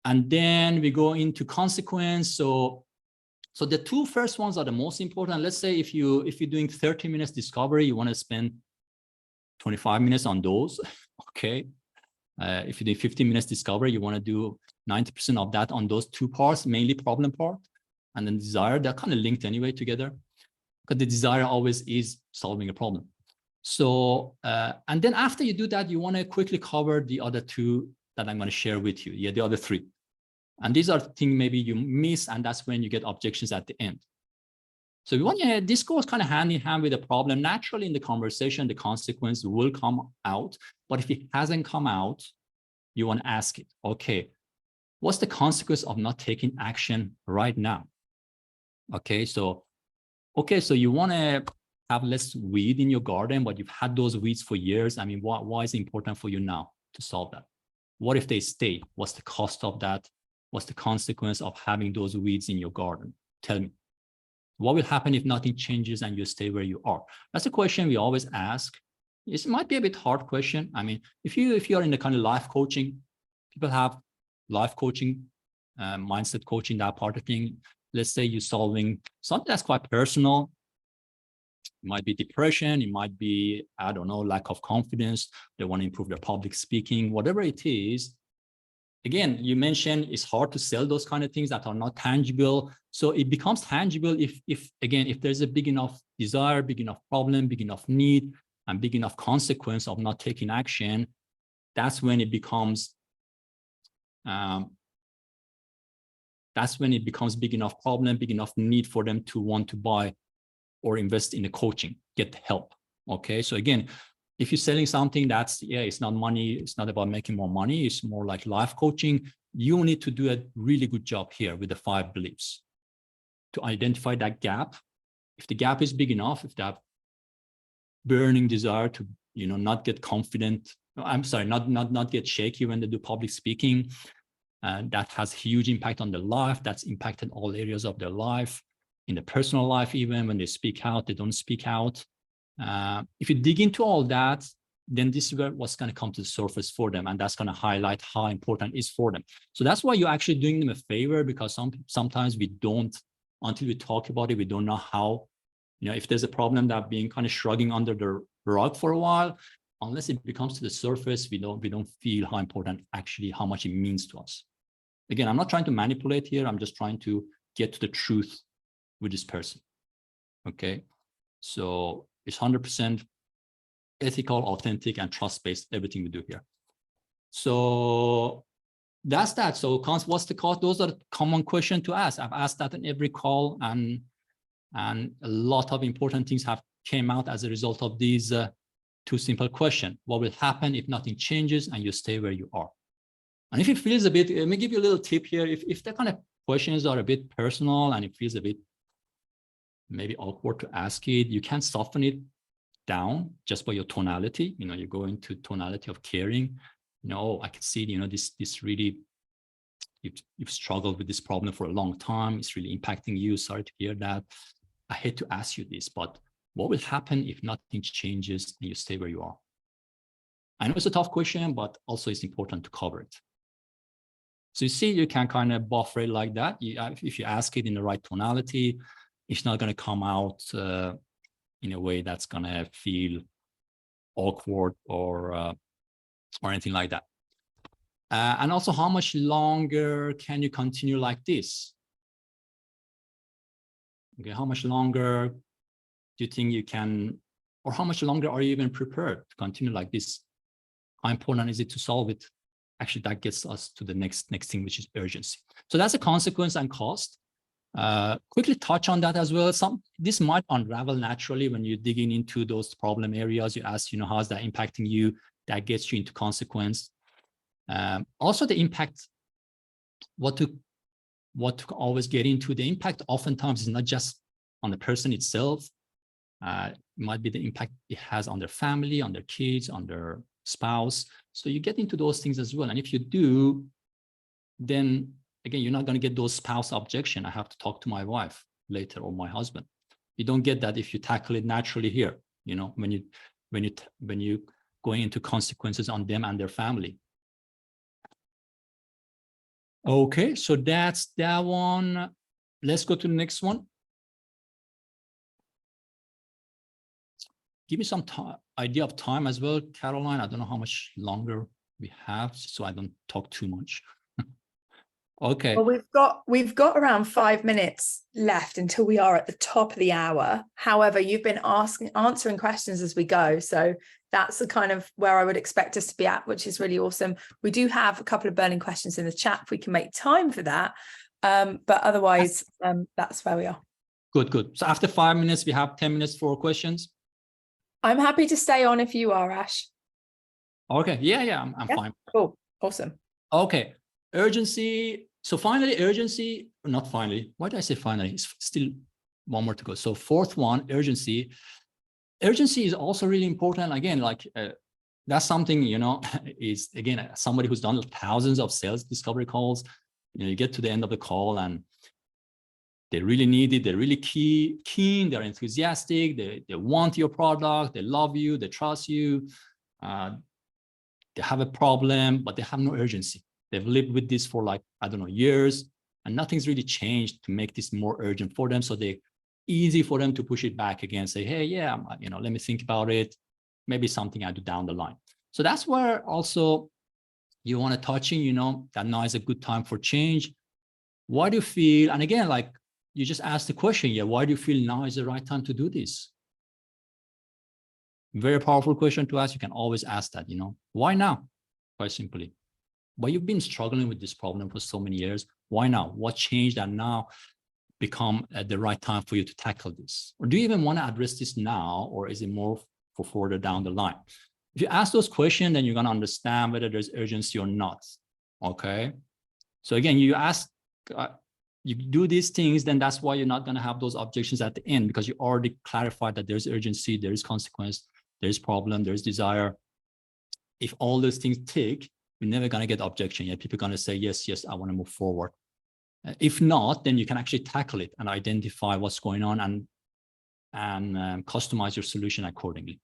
And then we go into consequence. So the two first ones are the most important. Let's say if you're doing 30 minutes discovery, you want to spend 25 minutes on those. Okay. If you do 15 minutes discovery, you want to do 90% of that on those two parts, mainly problem part and then desire. They're kind of linked anyway together, because the desire always is solving a problem. So, and then after you do that, you want to quickly cover the other two that I'm going to share with you. Yeah, the other three. And these are things maybe you miss, and that's when you get objections at the end. So we want to, this goes kind of hand in hand with the problem. Naturally, in the conversation, the consequence will come out. But if it hasn't come out, you want to ask it. Okay, what's the consequence of not taking action right now? Okay, so you want to have less weed in your garden, but you've had those weeds for years. I mean, why is it important for you now to solve that? What if they stay? What's the cost of that? What's the consequence of having those weeds in your garden? Tell me. What will happen if nothing changes and you stay where you are? That's a question we always ask. It might be a bit hard question. I mean, if you are in the kind of life coaching, people have life coaching, mindset coaching, that part of thing. Let's say you're solving something that's quite personal. It might be depression. It might be, I don't know, lack of confidence. They want to improve their public speaking, whatever it is. Again, you mentioned it's hard to sell those kind of things that are not tangible. So it becomes tangible if there's a big enough desire, big enough problem, big enough need, and big enough consequence of not taking action. That's when it becomes big enough problem, big enough need for them to want to buy or invest in the coaching, get help. Okay, so again, if you're selling something that's, it's not money, it's not about making more money, it's more like life coaching, you need to do a really good job here with the 5 beliefs to identify that gap. If the gap is big enough, if that burning desire to, not get confident, not get shaky when they do public speaking, that has huge impact on their life, that's impacted all areas of their life, in the personal life, even when they speak out, they don't speak out. If you dig into all that, then this is what's going to come to the surface for them, and that's going to highlight how important it is for them. So that's why you're actually doing them a favor, because sometimes we don't, until we talk about it, we don't know how, if there's a problem that being kind of shrugging under the rug for a while, unless it becomes to the surface, we don't feel how important actually, how much it means to us. Again, I'm not trying to manipulate here. I'm just trying to get to the truth with this person. Okay, so it's 100% ethical, authentic, and trust-based, everything we do here. So that's that. So what's the cost? Those are the common questions to ask. I've asked that in every call, and a lot of important things have came out as a result of these 2 simple questions. What will happen if nothing changes and you stay where you are? And if it feels a bit, let me give you a little tip here. If the kind of questions are a bit personal and it feels a bit maybe awkward to ask it, you can soften it down just by your tonality. You go into tonality of caring. I can see, this really, you've struggled with this problem for a long time. It's really impacting you. Sorry to hear that. I hate to ask you this, but what will happen if nothing changes and you stay where you are? I know it's a tough question, but also it's important to cover it. So you see, you can kind of buffer it like that. If you ask it in the right tonality, it's not going to come out in a way that's gonna feel awkward or anything like that. And also, how much longer can you continue like this? Okay, how much longer do you think you can, or how much longer are you even prepared to continue like this? How important is it to solve it? Actually, that gets us to the next thing, which is urgency. So that's a consequence and cost. Quickly touch on that as well. This might unravel naturally when you're digging into those problem areas. You ask, how is that impacting you? That gets you into consequence. Also, the impact, what to always get into, the impact oftentimes is not just on the person itself. It might be the impact it has on their family, on their kids, on their spouse. So you get into those things as well. And if you do, then again, you're not going to get those spouse objection. I have to talk to my wife later or my husband. You don't get that if you tackle it naturally here. When you going into consequences on them and their family. Okay, so that's that one. Let's go to the next one. Give me some idea of time as well, Caroline. I don't know how much longer we have, so I don't talk too much. Okay.
Well, we've got around 5 minutes left until we are at the top of the hour. However, you've been answering questions as we go, so that's the kind of where I would expect us to be at, which is really awesome. We do have a couple of burning questions in the chat if we can make time for that, but otherwise, that's where we are. Good.
So after 5 minutes, we have 10 minutes for questions.
I'm happy to stay on if you are, Ash.
Okay. Yeah, I'm fine.
Cool. Awesome.
Okay. Urgency. So finally, urgency, not finally. Why did I say finally? It's still one more to go. So fourth one, urgency. Urgency is also really important. Again, that's something, is again, somebody who's done thousands of sales discovery calls, you get to the end of the call and they really need it. They're really keen. They're enthusiastic. They want your product. They love you. They trust you. They have a problem, but they have no urgency. They've lived with this for years, and nothing's really changed to make this more urgent for them. So they're easy for them to push it back again, say, hey, yeah, let me think about it. Maybe something I do down the line. So that's where also you want to touch in, that now is a good time for change. Why do you feel, and again, you just asked the question, why do you feel now is the right time to do this? Very powerful question to ask. You can always ask that, why now? Quite simply. But you've been struggling with this problem for so many years. Why now? What changed that now become the right time for you to tackle this? Or do you even want to address this now, or is it more for further down the line? If you ask those questions, then you're going to understand whether there's urgency or not. Okay. So again, you ask, you do these things, then that's why you're not going to have those objections at the end, because you already clarified that there's urgency, there is consequence, there's problem, there's desire. If all those things tick, you're never going to get objection. People are going to say, yes, I want to move forward. If not, then you can actually tackle it and identify what's going on and customize your solution accordingly.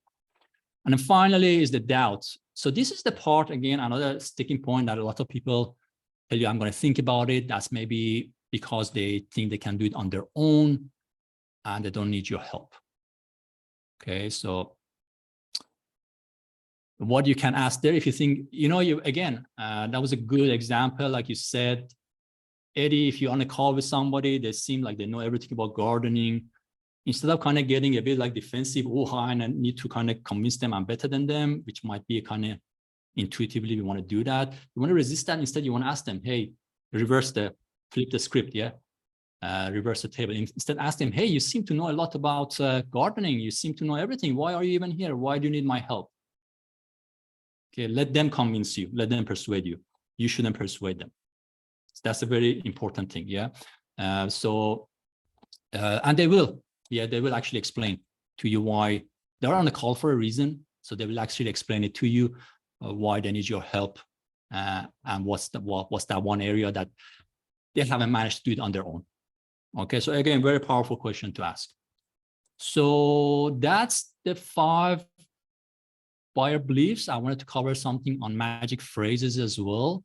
And then finally is the doubt. So this is the part, again, another sticking point that a lot of people tell you, I'm going to think about it. That's maybe because they think they can do it on their own and they don't need your help. Okay, so what you can ask there, if you think, that was a good example. Like you said, Eddie, if you're on a call with somebody, they seem like they know everything about gardening. Instead of kind of getting a bit defensive, and need to kind of convince them I'm better than them, which might be a kind of intuitively we want to do that. You want to resist that. Instead, you want to ask them, hey, flip the script, reverse the table. Instead, ask them, hey, you seem to know a lot about gardening. You seem to know everything. Why are you even here? Why do you need my help? Okay, let them convince you. Let them persuade you. You shouldn't persuade them. So that's a very important thing, and they will. They will actually explain to you why they're on the call for a reason. So they will actually explain it to you, why they need your help, and what's that one area that they haven't managed to do it on their own. Okay, so again, very powerful question to ask. So that's the 5 buyer beliefs. I wanted to cover something on magic phrases as well.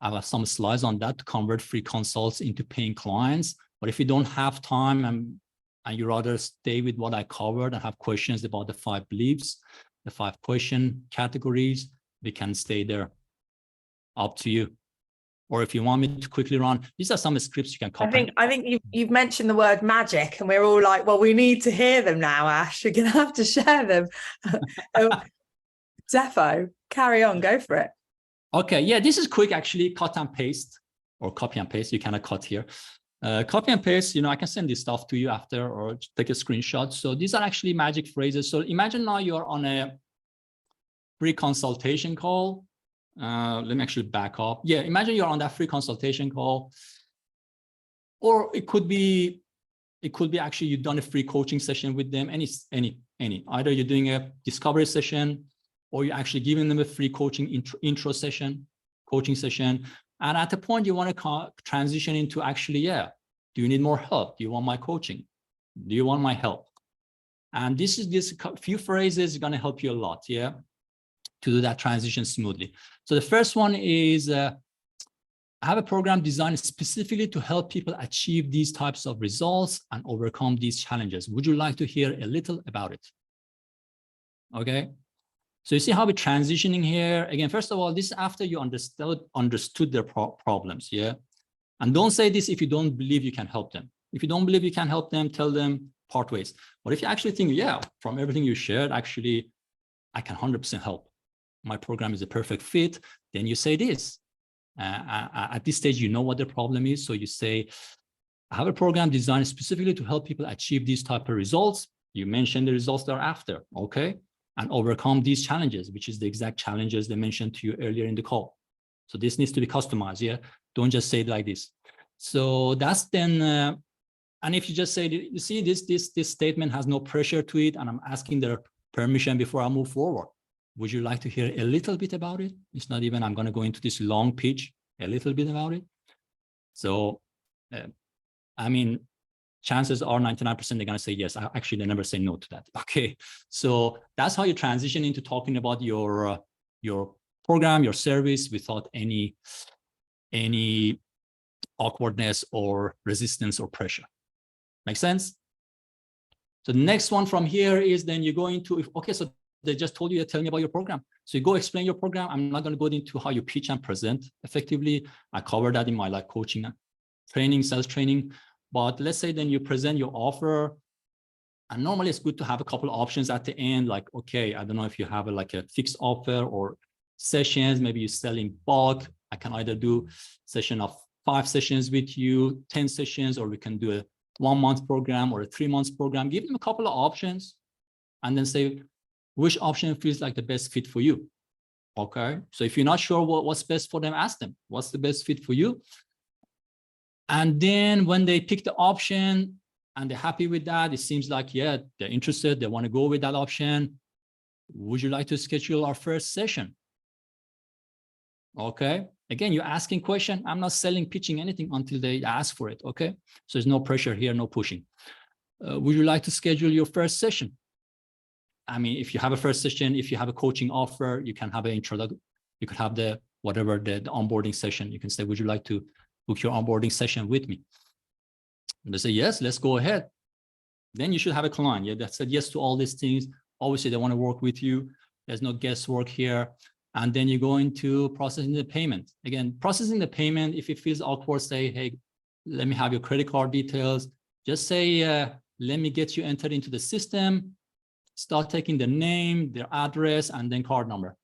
I have some slides on that to convert free consults into paying clients. But if you don't have time and and you rather stay with what I covered and have questions about the 5 beliefs, the 5 question categories, we can stay there. Up to you. Or if you want me to quickly run, these are some scripts you can copy.
I think you've mentioned the word magic, and we're all like, well, we need to hear them now, Ash. You're going to have to share them. Defo, carry on, go for it.
Okay, yeah, this is quick, actually, cut and paste, or copy and paste. You cannot cut here. Copy and paste, I can send this stuff to you after, or take a screenshot. So these are actually magic phrases. So imagine now you're on a free consultation call. Let me actually back up. Yeah, imagine you're on that free consultation call, or it could be actually you've done a free coaching session with them. Any. Either you're doing a discovery session, or you're actually giving them a free coaching intro session, coaching session. And at the point you want to transition into actually, yeah, do you need more help? Do you want my coaching? Do you want my help? And this few phrases are going to help you a lot, yeah, to do that transition smoothly. So the first one is, I have a program designed specifically to help people achieve these types of results and overcome these challenges. Would you like to hear a little about it? Okay. So you see how we're transitioning here. Again, first of all, this is after you understood their problems, yeah? And don't say this if you don't believe you can help them. If you don't believe you can help them, tell them part ways. But if you actually think, yeah, from everything you shared, actually, I can 100% help. My program is a perfect fit, then you say this. At this stage, you know what the problem is. So you say, I have a program designed specifically to help people achieve these type of results. You mentioned the results thereafter, okay? And overcome these challenges, which is the exact challenges they mentioned to you earlier in the call. So this needs to be customized, yeah? Don't just say it like this. So that's then, and if you just say, you see, this statement has no pressure to it, and I'm asking their permission before I move forward. Would you like to hear a little bit about it? It's not even, I'm going to go into this long pitch, a little bit about it. So, I mean, chances are 99% they're going to say yes. Actually, they never say no to that. Okay. So that's how you transition into talking about your program, your service without any awkwardness or resistance or pressure. Make sense? So the next one from here is then you go into, okay, so they just told you, tell me about your program. So you go explain your program. I'm not going to go into how you pitch and present effectively. I covered that in my coaching training, sales training. But let's say then you present your offer. And normally it's good to have a couple of options at the end, like, okay, I don't know if you have a fixed offer or sessions, maybe you sell in bulk. I can either do session of 5 sessions with you, 10 sessions, or we can do a 1-month program or a 3-month program. Give them a couple of options and then say, which option feels like the best fit for you? Okay. So if you're not sure what's best for them, ask them, what's the best fit for you? And then when they pick the option and they're happy with that, it seems like, yeah, they're interested, they want to go with that option. Would you like to schedule our first session? Okay. Again, you're asking question. I'm not selling, pitching anything until they ask for it. Okay. So there's no pressure here, no pushing. Would you like to schedule your first session? I mean, if you have a first session, if you have a coaching offer, you can have an introduction. You could have the onboarding session. You can say, would you like to book your onboarding session with me? And they say, yes, let's go ahead. Then you should have a client, yeah, that said yes to all these things. Obviously, they want to work with you. There's no guesswork here. And then you go into processing the payment. Again, processing the payment, if it feels awkward, say, hey, let me have your credit card details. Just say, let me get you entered into the system. Start taking the name, their address, and then card number.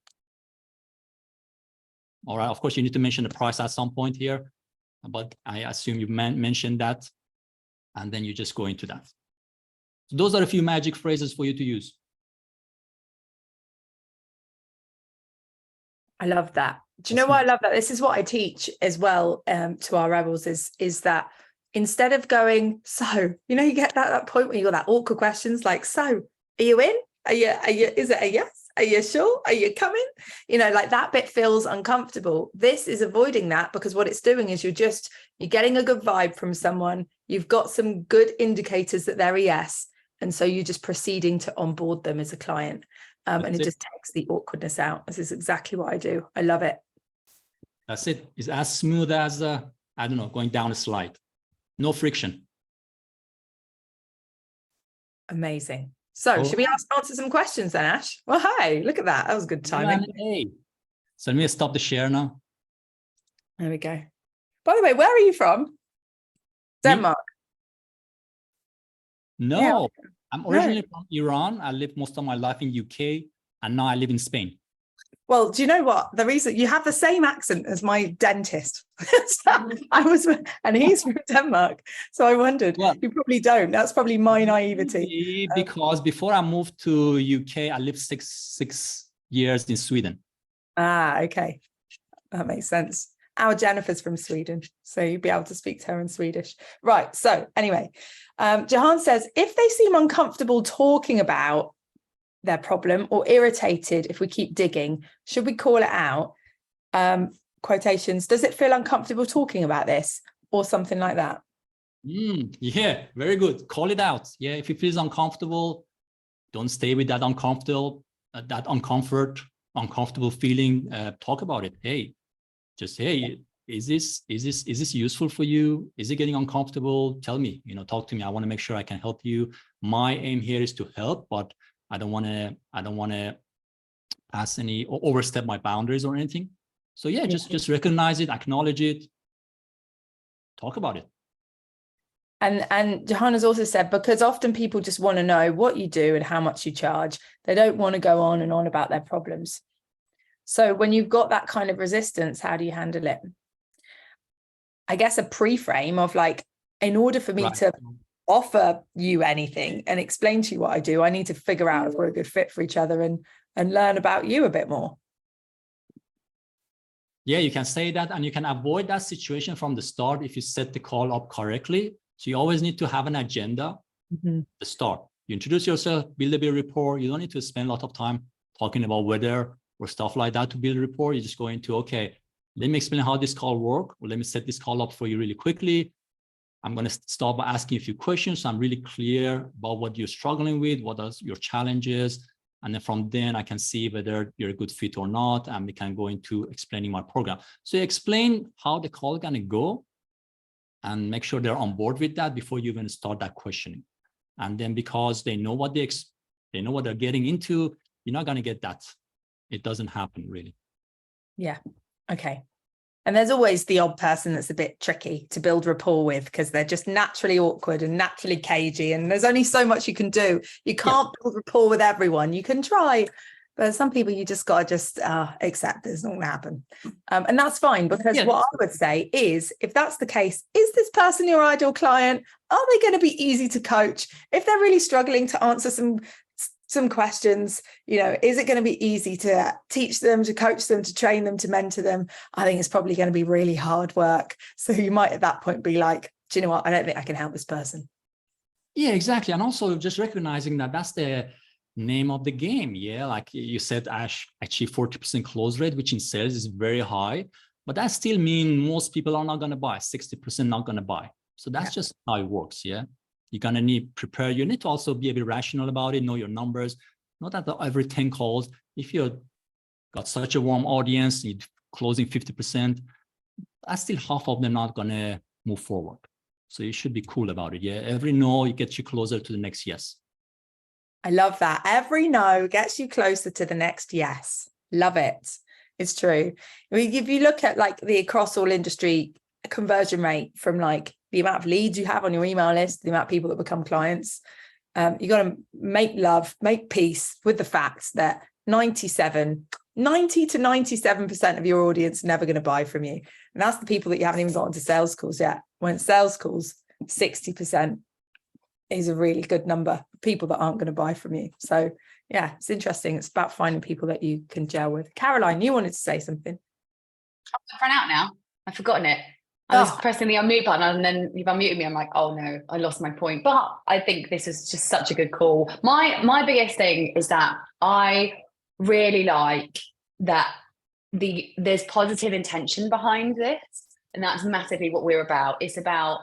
All right, of course, you need to mention the price at some point here, but I assume you mentioned that, and then you just go into that. So those are a few magic phrases for you to use.
I love that. Do you know why I love that? This is what I teach as well to our rebels is that instead of going, so, you get that point where you got that awkward questions like, so, are you in? Are you, is it a yes? Are you sure? Are you coming? Like that bit feels uncomfortable. This is avoiding that, because what it's doing is you're getting a good vibe from someone. You've got some good indicators that they're a yes. And so you're just proceeding to onboard them as a client. And it just takes the awkwardness out. This is exactly what I do. I love it.
That's it. It's as smooth as, I don't know, going down a slide. No friction.
Amazing. So
All
should we answer some questions then, Ash? Well, hey, look at that. That was good timing.
Hey. So let me stop the share now.
There we go. By the way, where are you from? Denmark.
No,
Yeah.
I'm originally from Iran. I lived most of my life in UK, and now I live in Spain.
Well, do you know what? The reason you have the same accent as my dentist. So and he's from Denmark. So I wondered,
Well,
you probably don't. That's probably my naivety.
Because before I moved to UK, I lived six years in Sweden.
Okay. That makes sense. Our Jennifer's from Sweden, so you'd be able to speak to her in Swedish. Right. So anyway, Jahan says, if they seem uncomfortable talking about their problem or irritated if we keep digging, should we call it out? Quotations, does it feel uncomfortable talking about this or something like that?
Yeah, very good. Call it out. Yeah, if it feels uncomfortable, don't stay with that uncomfortable feeling. Talk about it. Hey, is this useful for you? Is it getting uncomfortable? Tell me, talk to me. I want to make sure I can help you. My aim here is to help, but I don't want to pass any or overstep my boundaries or anything. So yeah, just recognize it, acknowledge it, talk about it.
And Jahan has also said, because often people just want to know what you do and how much you charge. They don't want to go on and on about their problems. So when you've got that kind of resistance, how do you handle it? I guess a pre-frame of like, in order for me to offer you anything and explain to you what I do, I need to figure out if we're a good fit for each other and learn about you a bit more.
Yeah, you can say that, and you can avoid that situation from the start if you set the call up correctly. So you always need to have an agenda to start. You introduce yourself, build a bit of rapport. You don't need to spend a lot of time talking about weather or stuff like that to build a rapport. You're just going to, okay, let me explain how this call works, or let me set this call up for you really quickly. I'm going to start by asking a few questions so I'm really clear about what you're struggling with, what are your challenges. And then from then I can see whether you're a good fit or not, and we can go into explaining my program. So you explain how the call is going to go and make sure they're on board with that before you even start that questioning. And then because they know what they know what they're getting into, you're not going to get that. It doesn't happen really.
Yeah. Okay. And there's always the odd person that's a bit tricky to build rapport with because they're just naturally awkward and naturally cagey. And there's only so much you can do. You can't build rapport with everyone. You can try, but some people you just got to just accept it's not going to happen. And that's fine, because what I would say is, if that's the case, is this person your ideal client? Are they going to be easy to coach? If they're really struggling to answer some questions, is it going to be easy to teach them, to coach them, to train them, to mentor them? I think it's probably going to be really hard work. So you might at that point be like, do you know what? I don't think I can help this person. Yeah,
exactly. And also just recognizing that that's the name of the game. Yeah. Like you said, Ash, achieve 40% close rate, which in sales is very high, but that still means most people are not going to buy, 60% not going to buy. So that's just how it works. Yeah. You're going to prepare. You need to also be a bit rational about it, know your numbers. Not that every 10 calls, if you've got such a warm audience, you're closing 50%, that's still half of them not going to move forward. So you should be cool about it. Yeah. Every no, it gets you closer to the next yes.
I love that. Every no gets you closer to the next yes. Love it. It's true. I mean, if you look at like the across all industry conversion rate from like the amount of leads you have on your email list, the amount of people that become clients, you got to make peace with the fact that 90 to 97% of your audience are never going to buy from you. And that's the people that you haven't even got into sales calls yet. When sales calls, 60% is a really good number of people that aren't going to buy from you. So yeah, it's interesting. It's about finding people that you can gel with. Caroline, you wanted to say something.
I've run out now. I've forgotten it. I was pressing the unmute button and then you've unmuted me. I'm like, oh no, I lost my point. But I think this is just such a good call. My biggest thing is that I really like that there's positive intention behind this. And that's massively what we're about. It's about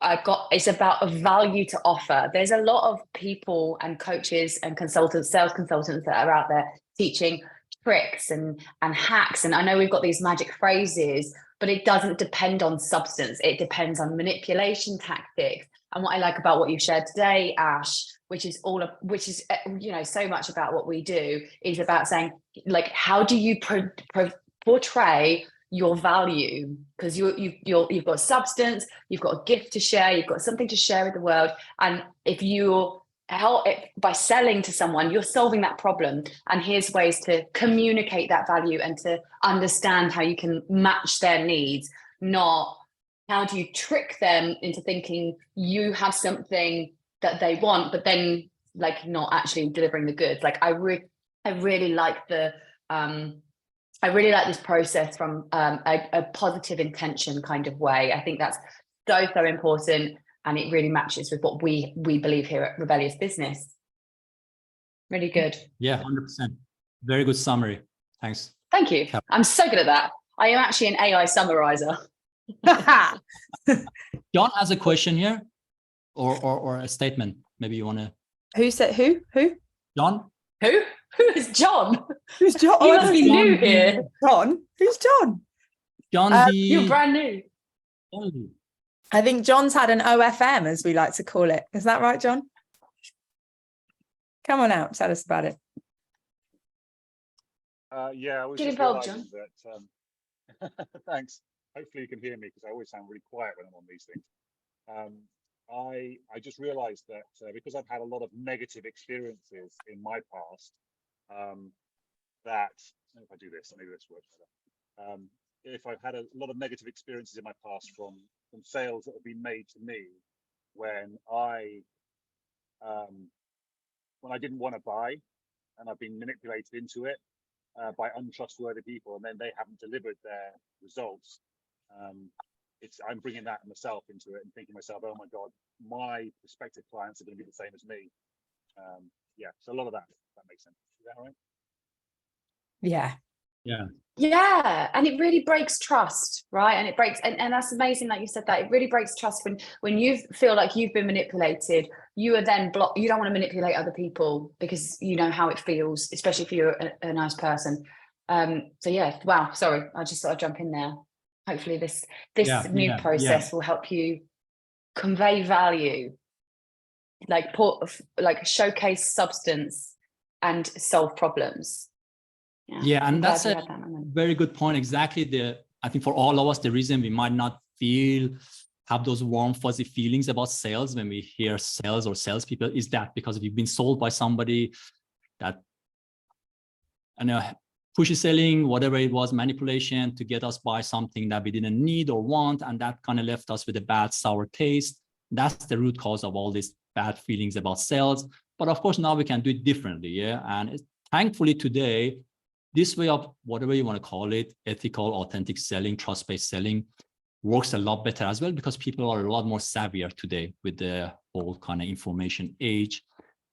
a value to offer. There's a lot of people and coaches and consultants, sales consultants that are out there teaching tricks and hacks. And I know we've got these magic phrases, but it doesn't depend on substance. It depends on manipulation tactics. And what I like about what you shared today, Ash, which is so much about what we do, is about saying, like, how do you portray your value? Because you've got substance, you've got a gift to share, you've got something to share with the world, and if you help it by selling to someone, you're solving that problem. And here's ways to communicate that value and to understand how you can match their needs, not how do you trick them into thinking you have something that they want, but then like not actually delivering the goods. Like I really like this process from a positive intention kind of way. I think that's so important, and it really matches with what we believe here at Rebellious Business. Really good.
Yeah, 100%. Very good summary. Thanks.
Thank you. I'm so good at that. I am actually an AI summarizer.
John has a question here, or a statement. Maybe you want to.
Who said who?
John.
Who is John?
Who's John?
You must be new here.
John. Who's John?
John.
You're brand new.
I think John's had an OFM, as we like to call it. Is that right, John? Come on out. Tell us about it.
Yeah, I was
Get
just
involved,
realising that. Thanks. Hopefully you can hear me, because I always sound really quiet when I'm on these things. I just realised that because I've had a lot of negative experiences in my past, that if I do this, maybe this works better. If I've had a lot of negative experiences in my past from sales that have been made to me when I didn't want to buy, and I've been manipulated into it by untrustworthy people, and then they haven't delivered their results. I'm bringing that myself into it and thinking to myself, oh my God, my prospective clients are going to be the same as me. Yeah, so a lot of that, if that makes sense. Is that right?
Yeah, and it really breaks trust, right? And it breaks, and that's amazing that you said that. It really breaks trust when you feel like you've been manipulated. You are then blocked. You don't want to manipulate other people because you know how it feels, especially if you're a nice person. So yeah, wow. Sorry, I just thought I'd jump in there. Hopefully this new process will help you convey value, like showcase substance and solve problems.
Yeah, and that's a very good point. Exactly. I think for all of us, the reason we might not have those warm, fuzzy feelings about sales when we hear sales or salespeople is that because we've been sold by somebody that, I know, pushy selling, whatever it was, manipulation to get us buy something that we didn't need or want, and that kind of left us with a bad, sour taste. That's the root cause of all these bad feelings about sales. But of course, now we can do it differently, yeah. And thankfully today, this way of whatever you want to call it, ethical, authentic selling, trust-based selling, works a lot better as well, because people are a lot more savvier today with the whole kind of information age.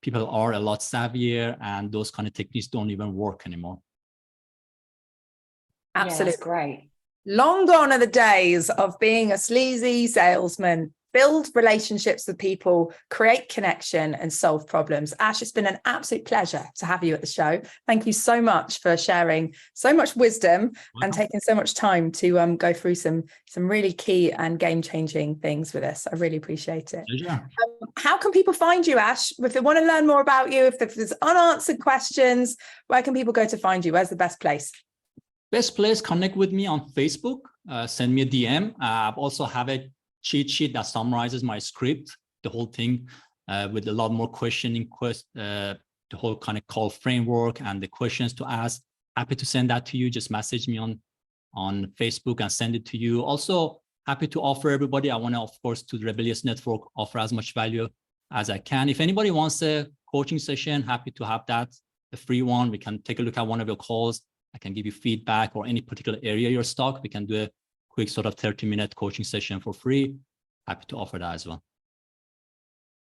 People are a lot savvier, and those kind of techniques don't even work anymore.
Absolutely.
Yeah, that's great.
Long gone are the days of being a sleazy salesman. Build relationships with people, create connection, and solve problems. Ash, it's been an absolute pleasure to have you at the show. Thank you so much for sharing so much wisdom and taking so much time to go through some really key and game-changing things with us. I really appreciate it.
Yeah.
How can people find you, Ash? If they want to learn more about you, if there's unanswered questions, where can people go to find you? Where's the best place?
Best place, connect with me on Facebook. Send me a DM. I also have a cheat sheet that summarizes my script, the whole thing, with a lot more questioning, the whole kind of call framework and the questions to ask. Happy to send that to you. Just message me on Facebook and send it to you. Also, happy to offer everybody. I want to, of course, to the Rebellious Network, offer as much value as I can. If anybody wants a coaching session, happy to have that, a free one. We can take a look at one of your calls. I can give you feedback or any particular area you're stuck. We can do a quick sort of 30-minute coaching session for free. Happy to offer that as well.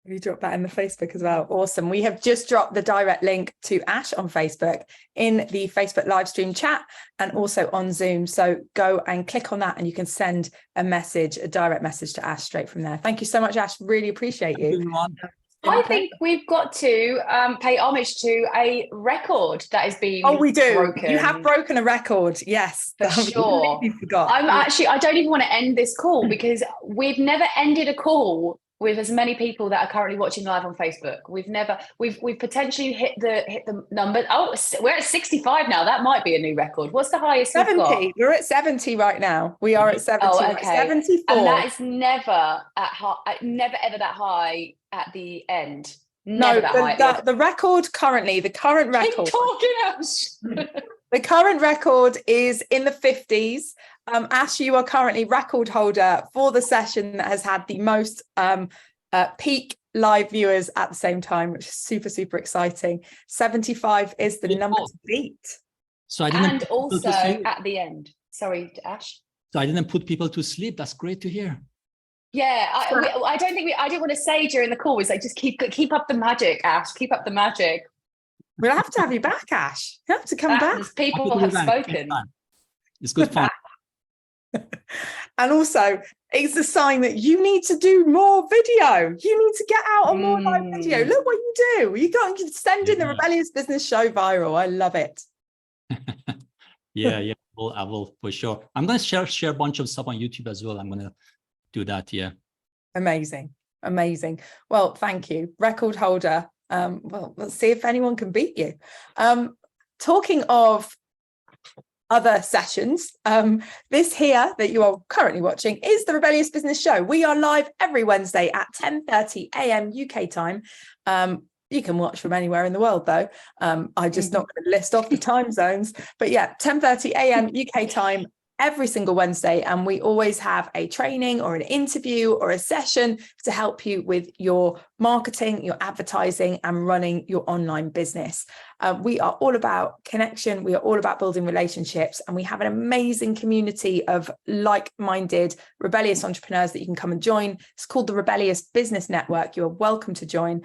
You dropped that in the Facebook as well. Awesome. We have just dropped the direct link to Ash on Facebook in the Facebook live stream chat and also on Zoom. So go and click on that and you can send a message, a direct message to Ash straight from there. Thank you so much, Ash. Really appreciate you.
I think we've got to pay homage to a record that has been
we do.
broken.
You have broken a record. Yes.
For sure.
Forgot.
I don't even want to end this call because we've never ended a call with as many people that are currently watching live on Facebook. We've potentially hit the number. Oh, we're at 65 now. That might be a new record. What's the highest we've got?
70. We're at 70 right now. We are at 70.
Oh,
right?
okay.
74.
And that is never ever that high at the end.
No,
Never that high at the end.
the record currently, the current record.
Keep talking, Ash.
The current record is in the 50s. Ash, you are currently record holder for the session that has had the most peak live viewers at the same time, which is super, super exciting. 75 is the number to beat.
So I didn't.
And also at the end. Sorry, Ash.
So I didn't put people to sleep. That's great to hear.
Yeah, I don't think I didn't want to say during the call. We like just keep up the magic, Ash. Keep up the magic.
We'll have to have you back, Ash. You have to come back.
People have spoken.
It's good fun.
And also, it's a sign that you need to do more video. You need to get out on more live video. Look what you do. You can send in the Rebellious Business Show viral. I love it.
Yeah. I will for sure. I'm going to share a bunch of stuff on YouTube as well. I'm going to do that. Yeah.
Amazing. Well, thank you. Record holder. Well, let's see if anyone can beat you. Talking of other sessions, this here that you are currently watching is the Rebellious Business Show. We are live every Wednesday at 10:30 a.m. UK time. You can watch from anywhere in the world, though. I'm just not going to list off the time zones. But yeah, 10:30 a.m. UK time every single Wednesday. And we always have a training or an interview or a session to help you with your marketing, your advertising, and running your online business. We are all about connection. We are all about building relationships. And we have an amazing community of like-minded, rebellious entrepreneurs that you can come and join. It's called the Rebellious Business Network. You are welcome to join.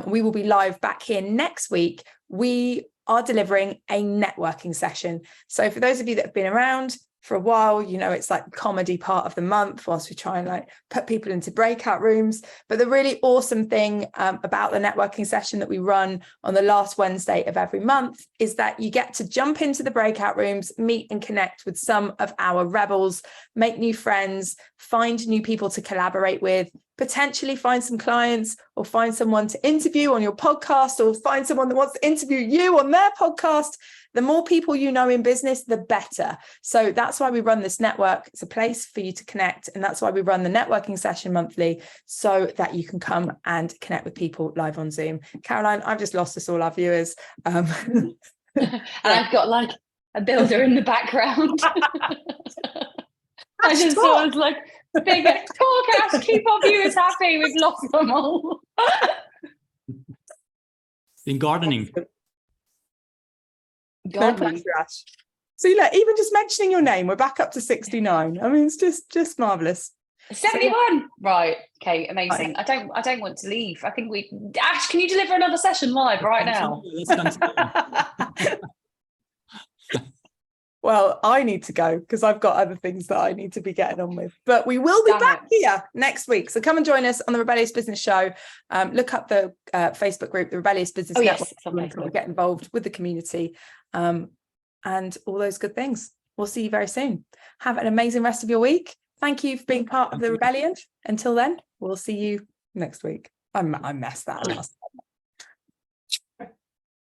We will be live back here next week. We are delivering a networking session. So for those of you that have been around for a while, you know, it's like comedy part of the month whilst we try and like put people into breakout rooms. But the really awesome thing about the networking session that we run on the last Wednesday of every month is that you get to jump into the breakout rooms, meet and connect with some of our rebels, make new friends, find new people to collaborate with, potentially find some clients or find someone to interview on your podcast or find someone that wants to interview you on their podcast. The more people you know in business, the better. So that's why we run this network. It's a place for you to connect. And that's why we run the networking session monthly so that you can come and connect with people live on Zoom. Caroline, I've just lost us all our viewers.
And I've got like a builder in the background. I just thought it was like, big talk, Ash, keep our viewers happy. We've lost them all.
In gardening.
No pressure, Ash. So look, even just mentioning your name, we're back up to 69. I mean, it's just marvelous.
71. So, right. Okay. Amazing. Right. I don't want to leave. I think Ash, can you deliver another session live right now? Well, I need to go because I've got other things that I need to be getting on with. But we will be back here next week. So come and join us on the Rebellious Business Show. Look up the Facebook group, the Rebellious Business Network. We'll get involved with the community and all those good things. We'll see you very soon. Have an amazing rest of your week. Thank you for being part of the Rebellion. Until then, we'll see you next week. I messed that last.